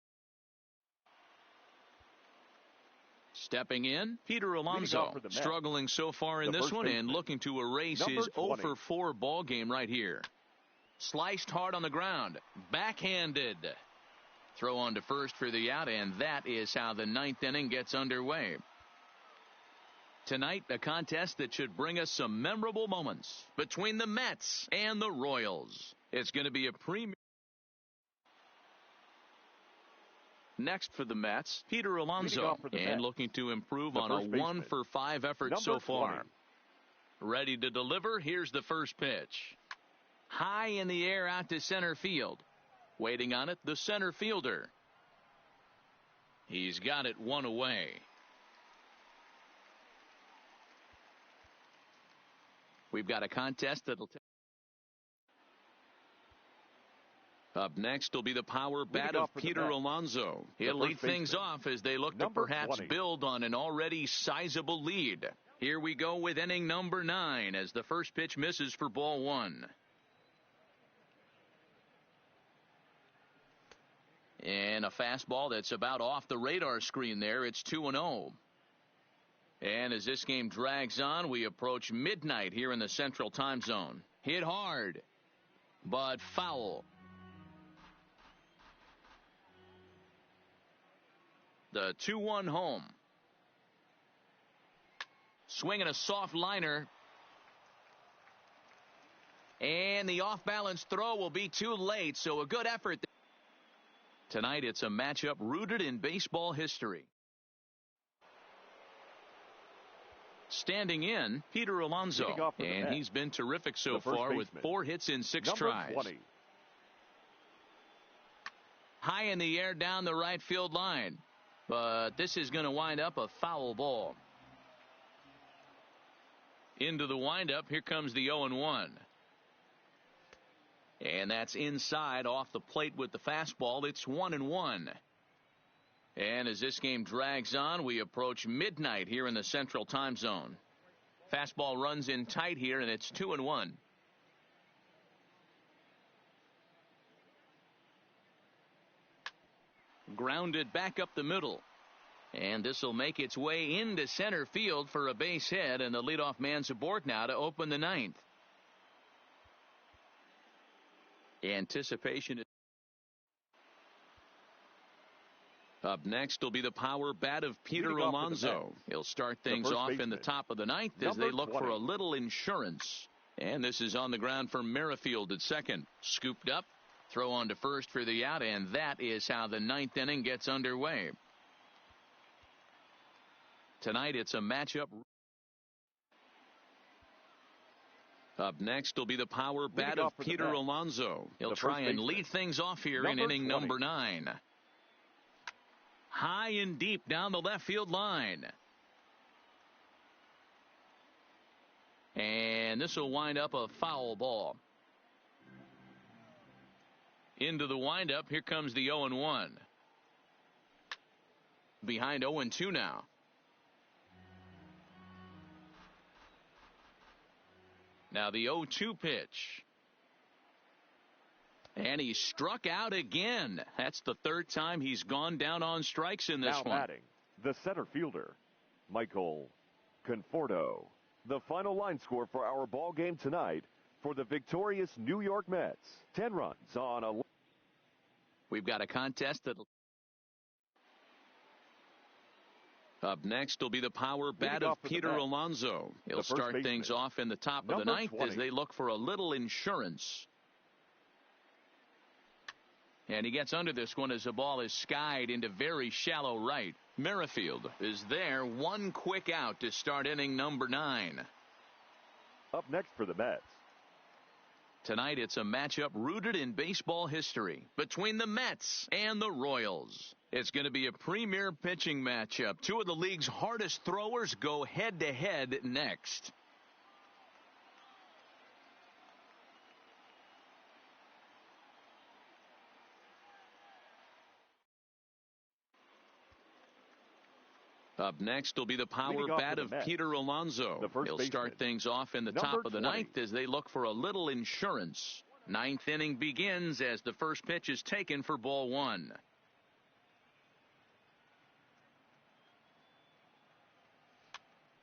Speaker 1: Stepping in, Peter Alonso, struggling so far in this one and looking to erase his 0-for-4 ball game right here. Sliced hard on the ground, backhanded. Throw on to first for the out, and that is how the ninth inning gets underway. Tonight, a contest that should bring us some memorable moments between the Mets and the Royals. It's going to be a premier. Next for the Mets, Peter Alonso, and looking to improve on a 1-for-5 effort so far. Ready to deliver, here's the first pitch. High in the air out to center field. Waiting on it, the center fielder. He's got it one away. We've got a contest that'll Up next will be the power bat of Peter Alonso. He'll lead things off as they look to perhaps build on an already sizable lead. Here we go with inning number 9 as the first pitch misses for ball 1. And a fastball that's about off the radar screen there. It's 2-0. And as this game drags on, we approach midnight here in the Central Time Zone. Hit hard, but foul. The 2-1 home. Swinging a soft liner. And the off-balance throw will be too late, so a good effort. Tonight it's a matchup rooted in baseball history. Standing in, Peter Alonso, and he's been terrific so far with 4 hits in 6 tries.
Speaker 2: 20.
Speaker 1: High in the air down the right field line. But this is going to wind up a foul ball. Into the windup, here comes the 0-1. And that's inside off the plate with the fastball. It's 1-1. And as this game drags on, we approach midnight here in the Central Time Zone. Fastball runs in tight here, and it's 2-1. Grounded back up the middle. And this will make its way into center field for a base hit, and the leadoff man's aboard now to open the 9th. Anticipation. Up next will be the power bat of Peter Alonso. He'll start things off in the top of the 9th as they look for a little insurance. And this is on the ground for Merrifield at second. Scooped up. Throw on to first for the out, and that is how the 9th inning gets underway. Tonight it's a matchup. Up next will be the power bat of Peter Alonso. He'll try and lead things off here in inning number 9. High and deep down the left field line. And this will wind up a foul ball. Into the windup, here comes the 0-1. Behind 0-2 now. Now the 0-2 pitch. And he struck out again. That's the 3rd time he's gone down on strikes in this one.
Speaker 2: Now batting, the center fielder, Michael Conforto. The final line score for our ball game tonight, for the victorious New York Mets. 10 runs on 11.
Speaker 1: We've got a contest that. Up next will be the power bat of Peter Alonso. He'll start things off in the top of the ninth as they look for a little insurance. And he gets under this one as the ball is skied into very shallow right. Merrifield is there. One quick out to start inning number 9.
Speaker 2: Up next for the Mets.
Speaker 1: Tonight it's a matchup rooted in baseball history between the Mets and the Royals. It's going to be a premier pitching matchup. Two of the league's hardest throwers go head-to-head next. Up next will be the power bat of Peter Alonso. He'll start things off in the top of the ninth as they look for a little insurance. Ninth inning begins as the first pitch is taken for ball 1.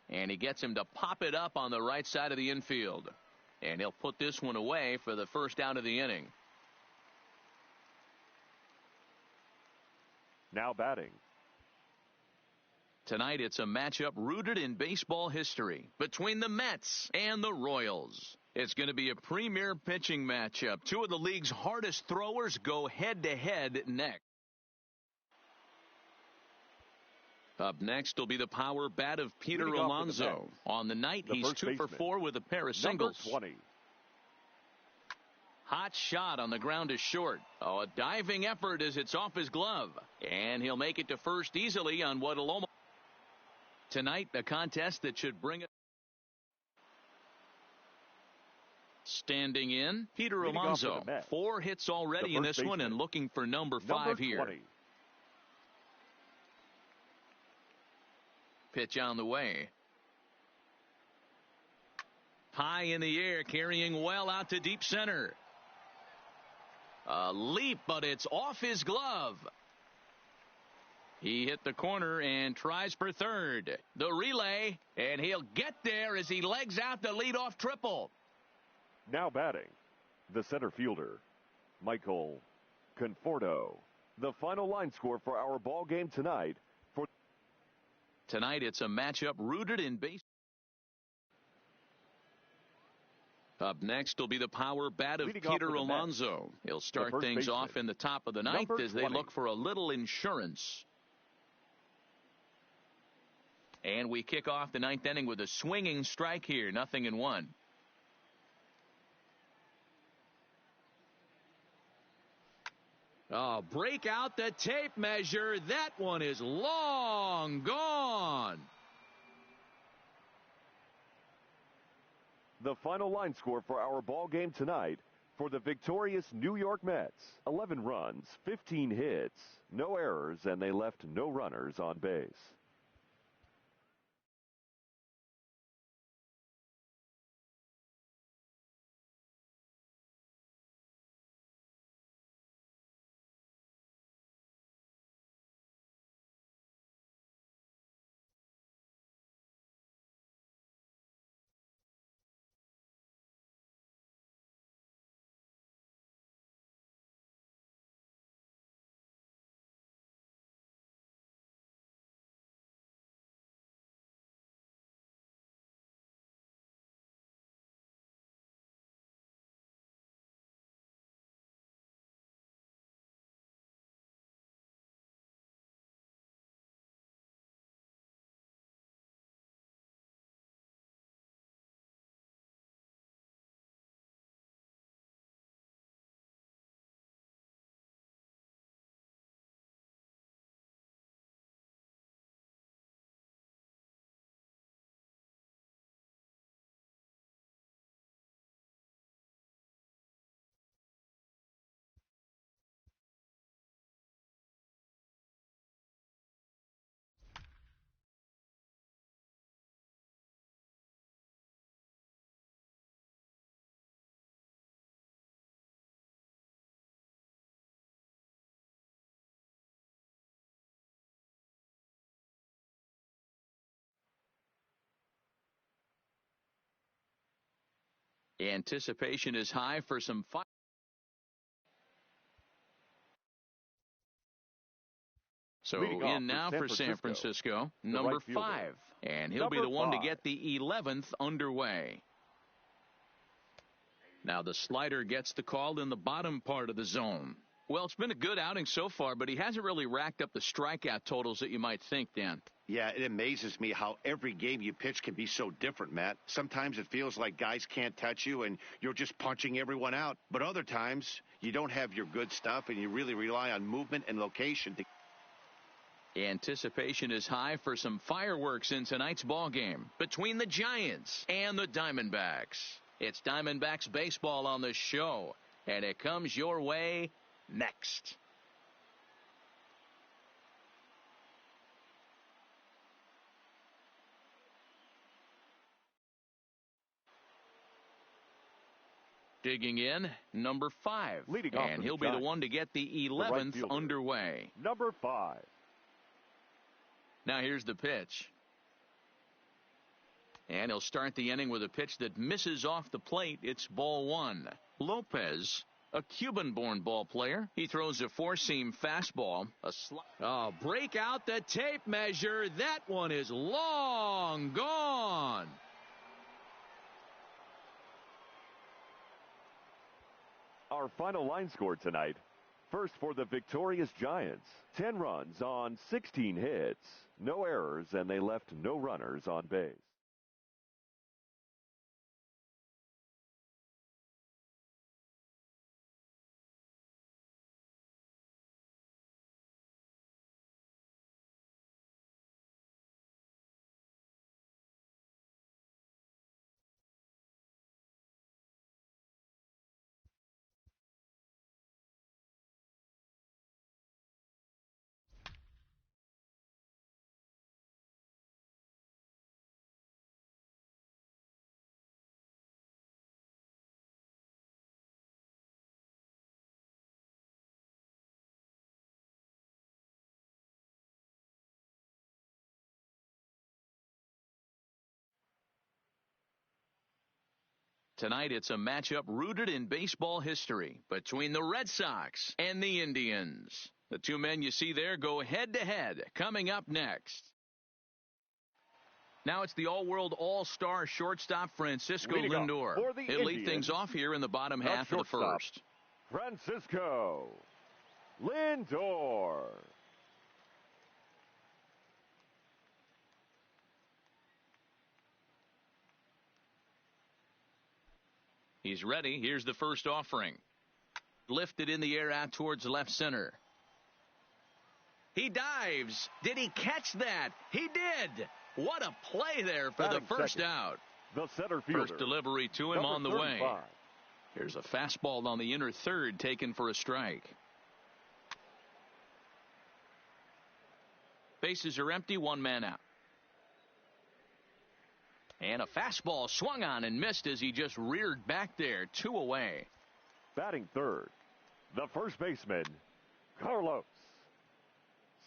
Speaker 1: And he gets him to pop it up on the right side of the infield. And he'll put this one away for the first out of the inning.
Speaker 2: Now batting.
Speaker 1: Tonight it's a matchup rooted in baseball history between the Mets and the Royals. It's going to be a premier pitching matchup. Two of the league's hardest throwers go head-to-head next. Up next will be the power bat of Peter Alonso. On the night, he's 2 for 4 with a pair of singles.
Speaker 2: 20.
Speaker 1: Hot shot on the ground to short. Oh, a diving effort as it's off his glove. And he'll make it to first easily on what will almost. Tonight, a contest that should bring it. Standing in, Peter Alonso. 4 hits already in this one and looking for number 5 here.
Speaker 2: 20.
Speaker 1: Pitch on the way. High in the air, carrying well out to deep center. A leap, but it's off his glove. He hit the corner and tries for third. The relay, and he'll get there as he legs out the leadoff triple.
Speaker 2: Now batting, the center fielder, Michael Conforto. The final line score for our ball game tonight.
Speaker 1: Tonight it's a matchup rooted in base. Up next will be the power bat of Peter Alonso. He'll start things off in the top of the ninth as they look for a little insurance. And we kick off the ninth inning with a swinging strike here. 0-1. Oh, break out the tape measure. That one is long gone.
Speaker 2: The final line score for our ball game tonight for the victorious New York Mets. 11 runs, 15 hits, no errors, and they left no runners on base.
Speaker 1: Anticipation is high for some fire. So in now for San Francisco, number 5. And he'll be the one to get the 11th underway. Now the slider gets the call in the bottom part of the zone. Well, it's been a good outing so far, but he hasn't really racked up the strikeout totals that you might think, Dan.
Speaker 3: Yeah, it amazes me how every game you pitch can be so different, Matt. Sometimes it feels like guys can't touch you and you're just punching everyone out. But other times, you don't have your good stuff and you really rely on movement and location to...
Speaker 1: Anticipation is high for some fireworks in tonight's ball game between the Giants and the Diamondbacks. It's Diamondbacks baseball on the show, and it comes your way next. Digging in, number 5.
Speaker 2: Leading off
Speaker 1: and he'll be the one to get the 11th underway.
Speaker 2: Number 5.
Speaker 1: Now here's the pitch. And he'll start the inning with a pitch that misses off the plate. It's ball 1. Lopez, a Cuban-born ball player. He throws a four-seam fastball. Break out the tape measure. That one is long gone.
Speaker 2: Our final line score tonight. First for the victorious Giants. 10 runs on 16 hits. No errors, and they left no runners on base.
Speaker 1: Tonight, it's a matchup rooted in baseball history between the Red Sox and the Indians. The two men you see there go head-to-head coming up next. Now it's the all-world all-star shortstop Francisco Lindor. He'll lead things off here in the bottom half of the first.
Speaker 2: Francisco Lindor.
Speaker 1: He's ready. Here's the first offering. Lifted in the air out towards left center. He dives. Did he catch that? He did. What a play there for the first out.
Speaker 2: The center fielder.
Speaker 1: First delivery to him on the way. Here's a fastball on the inner third taken for a strike. Bases are empty, one man out. And a fastball swung on and missed as he just reared back there, 2 away.
Speaker 2: Batting third, the first baseman, Carlos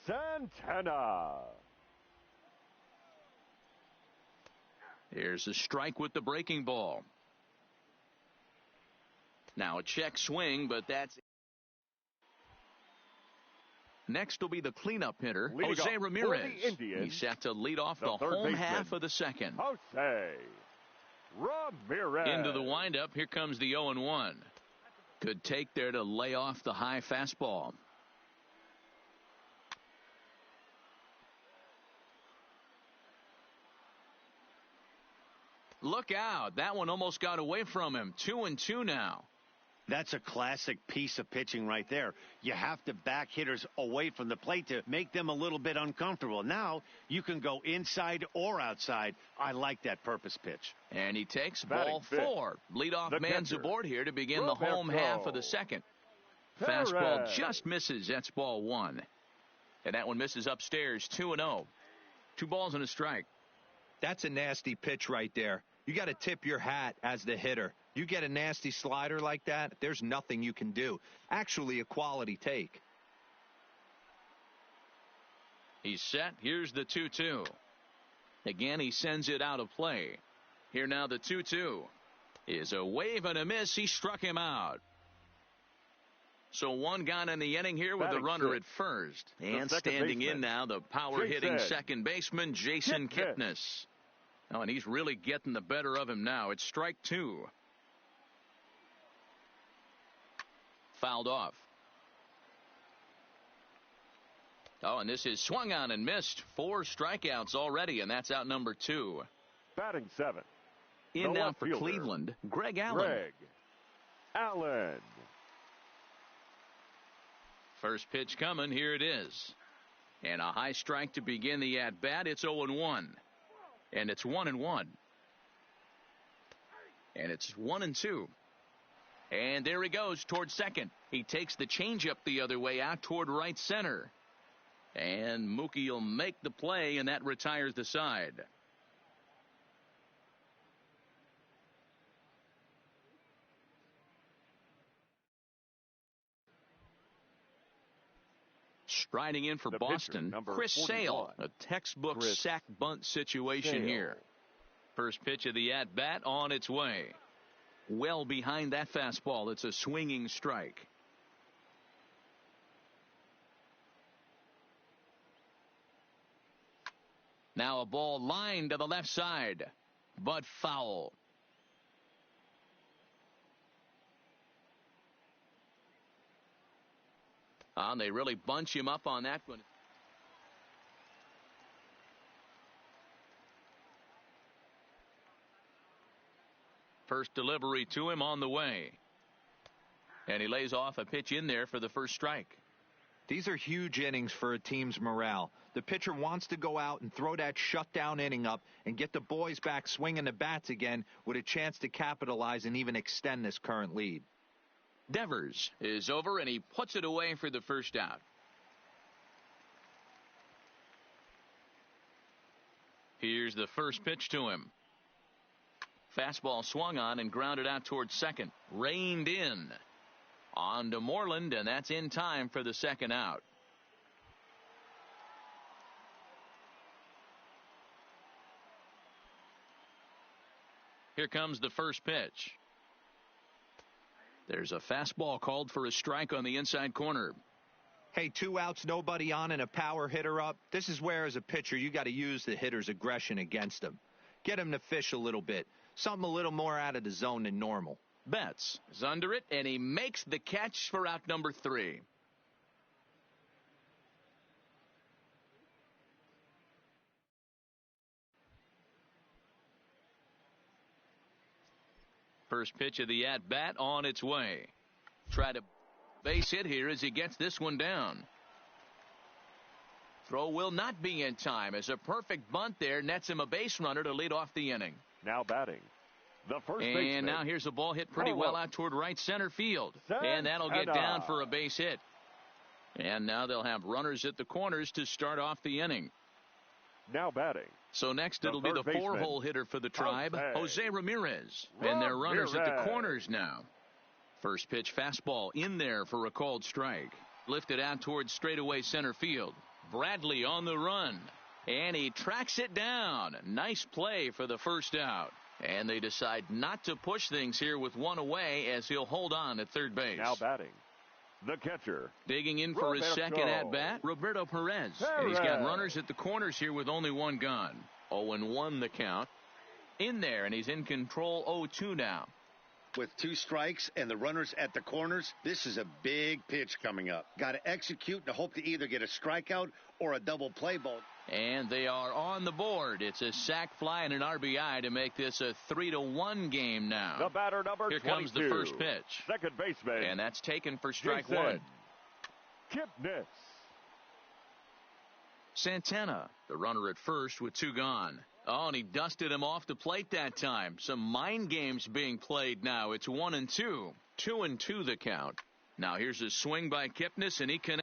Speaker 2: Santana.
Speaker 1: Here's a strike with the breaking ball. Now a check swing, but that's... Next will be the cleanup hitter, Jose Ramirez. He's set to lead off the home half of the second.
Speaker 2: Jose Ramirez.
Speaker 1: Into the windup. Here comes the 0-1. Good take there to lay off the high fastball. Look out. That one almost got away from him. 2-2 now.
Speaker 3: That's a classic piece of pitching right there. You have to back hitters away from the plate to make them a little bit uncomfortable. Now you can go inside or outside. I like that purpose pitch.
Speaker 1: And he takes ball 4. Leadoff man's aboard here to begin the home half of the second. Fastball just misses. That's ball 1. And that one misses upstairs. 2-0. 2 balls and a strike.
Speaker 4: That's a nasty pitch right there. You got to tip your hat as the hitter. You get a nasty slider like that, there's nothing you can do. Actually, a quality take.
Speaker 1: He's set. Here's the 2-2. Again, he sends it out of play. Here now the 2-2. is a wave and a miss. He struck him out. So one gone in the inning here with the runner at first. And standing in now, the power-hitting second baseman, Jason Kipnis. Oh, and he's really getting the better of him now. It's strike two. Fouled off. Oh, and this is swung on and missed. 4 strikeouts already, and that's out number 2.
Speaker 2: Batting 7th.
Speaker 1: In now for Cleveland, Greg Allen.
Speaker 2: Greg Allen.
Speaker 1: First pitch coming. Here it is. And a high strike to begin the at-bat. It's 0-1. And it's 1-1. And it's 1-2. And there he goes towards second. He takes the changeup the other way out toward right center. And Mookie will make the play, and that retires the side. Striding in for
Speaker 2: The
Speaker 1: Boston,
Speaker 2: pitcher,
Speaker 1: Chris
Speaker 2: 41.
Speaker 1: Sale. A textbook sack bunt situation here. First pitch of the at-bat on its way. Well behind that fastball. It's a swinging strike. Now a ball lined to the left side, but foul. And they really bunch him up on that one. First delivery to him on the way. And he lays off a pitch in there for the first strike.
Speaker 4: These are huge innings for a team's morale. The pitcher wants to go out and throw that shutdown inning up and get the boys back swinging the bats again with a chance to capitalize and even extend this current lead.
Speaker 1: Devers is over, and he puts it away for the first out. Here's the first pitch to him. Fastball swung on and grounded out towards second. Reined in. On to Moreland, and that's in time for the second out. Here comes the first pitch. There's a fastball called for a strike on the inside corner.
Speaker 4: Hey, 2 outs, nobody on, and a power hitter up. This is where, as a pitcher, you got to use the hitter's aggression against him. Get him to fish a little bit. Something a little more out of the zone than normal.
Speaker 1: Betts is under it, and he makes the catch for out number 3. First pitch of the at-bat on its way. Try to base hit here as he gets this one down. Throw will not be in time as a perfect bunt there nets him a base runner to lead off the inning.
Speaker 2: Now batting, the first baseman.
Speaker 1: And now here's a ball hit pretty well out toward right center field. And that'll get down for a base hit. And now they'll have runners at the corners to start off the inning.
Speaker 2: Now batting.
Speaker 1: So next it'll be the 4-hole hitter for the Tribe, Jose Ramirez. And their runners at the corners now. First pitch fastball in there for a called strike. Lifted out towards straightaway center field. Bradley on the run. And he tracks it down. Nice play for the first out. And they decide not to push things here with one away as he'll hold on at third base.
Speaker 2: Now batting, the catcher.
Speaker 1: Digging in for his second at-bat, Roberto Perez. And he's got runners at the corners here with only one gone. 0-1 the count. In there, and he's in control 0-2 now.
Speaker 3: With 2 strikes and the runners at the corners, this is a big pitch coming up. Got to execute and hope to either get a strikeout or a double play ball.
Speaker 1: And they are on the board. It's a sac fly and an RBI to make this a 3-1 game now.
Speaker 2: The batter number 22.
Speaker 1: Here comes the first pitch.
Speaker 2: Second baseman.
Speaker 1: And that's taken for strike
Speaker 2: Jason
Speaker 1: 1.
Speaker 2: Kipnis.
Speaker 1: Santana, the runner at first with 2 gone. Oh, and he dusted him off the plate that time. Some mind games being played now. It's 1-2. 2-2 the count. Now here's a swing by Kipnis, and he connects.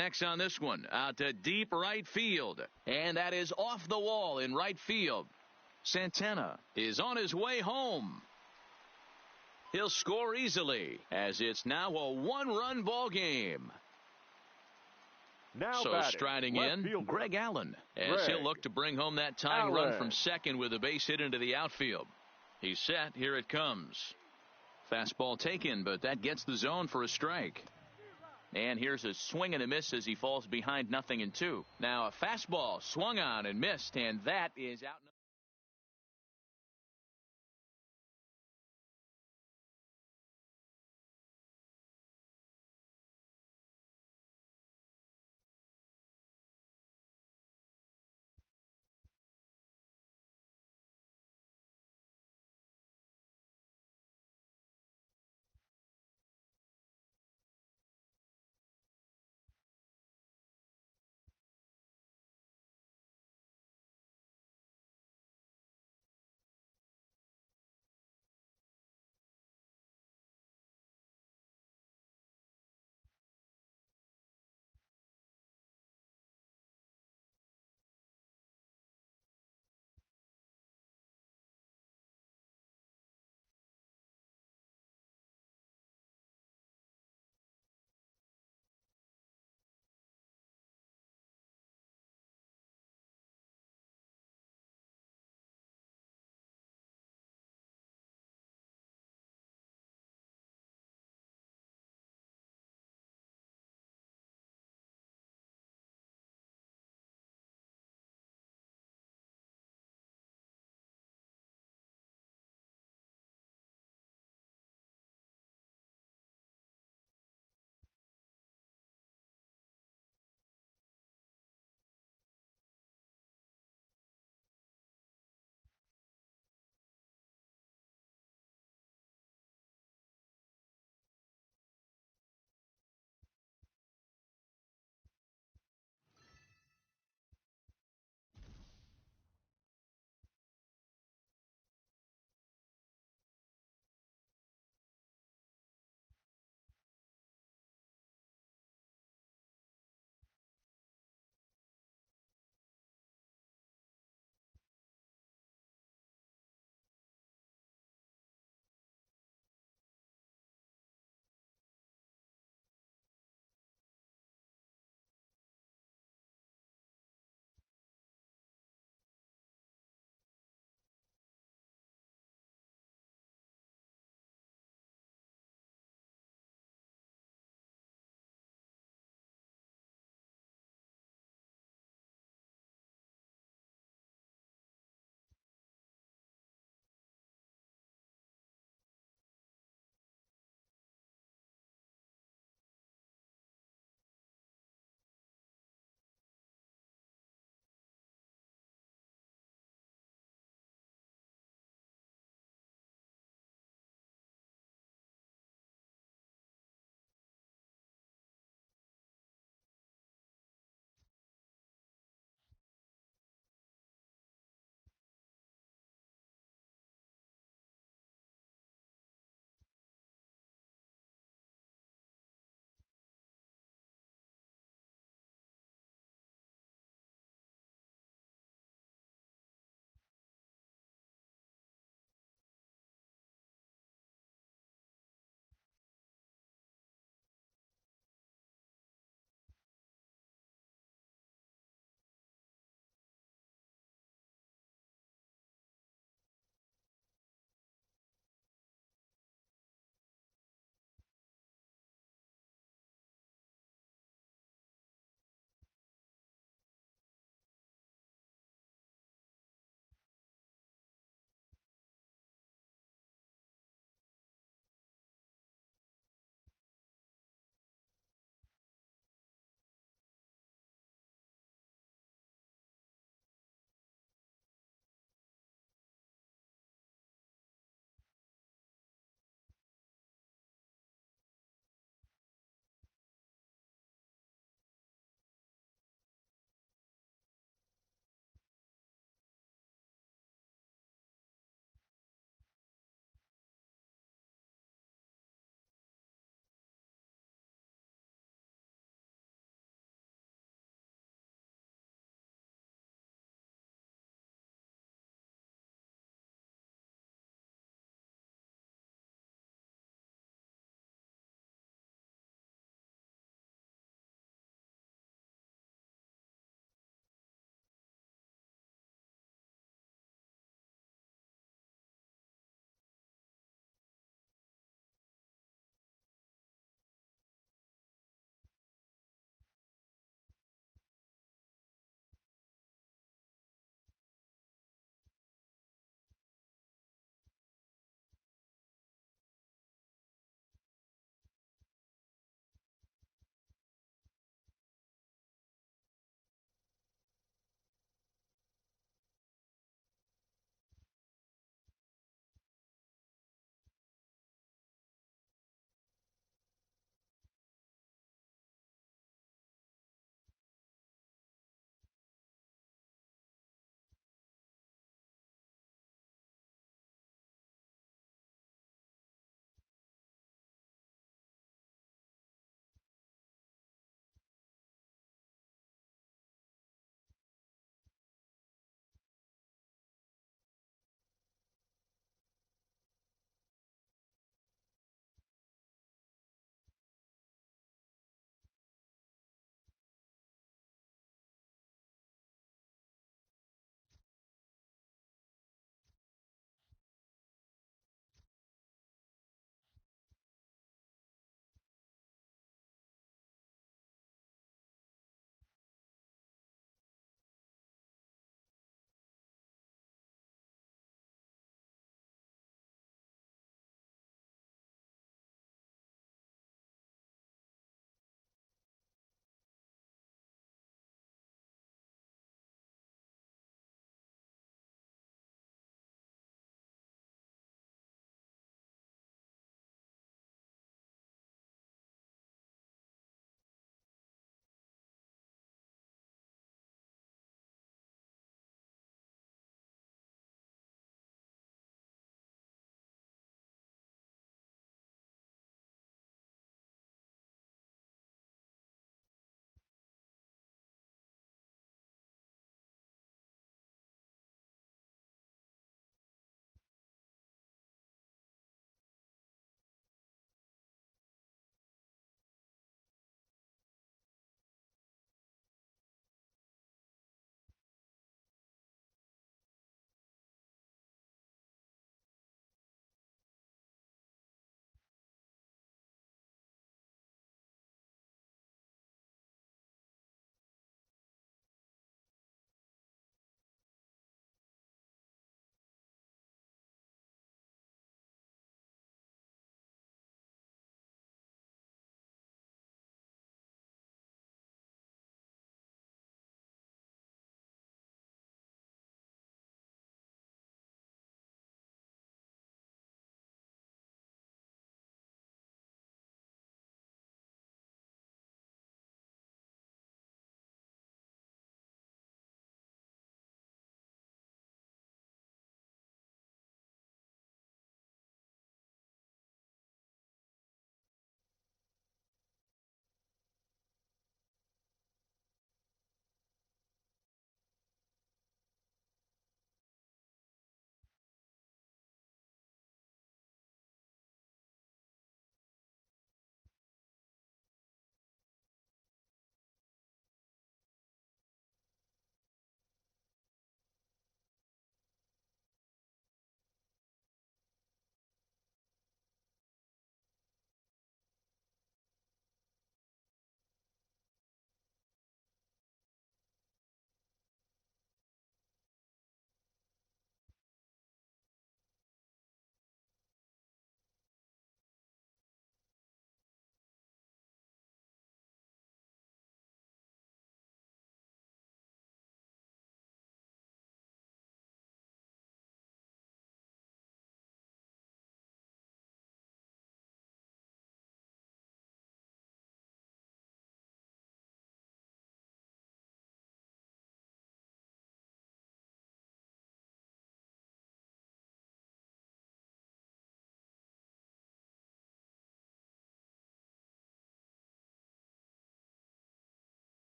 Speaker 1: Next on this one, out to deep right field. And that is off the wall in right field. Santana is on his way home. He'll score easily, as it's now a one-run ball game.
Speaker 2: Now
Speaker 1: so
Speaker 2: batting,
Speaker 1: striding in,
Speaker 2: fielder.
Speaker 1: Greg Allen, as he'll look to bring home that tying run from second with a base hit into the outfield. He's set. Here it comes. Fastball taken, but that gets the zone for a strike. And here's a swing and a miss as he falls behind 0-2. Now a fastball swung on and missed, and that is out.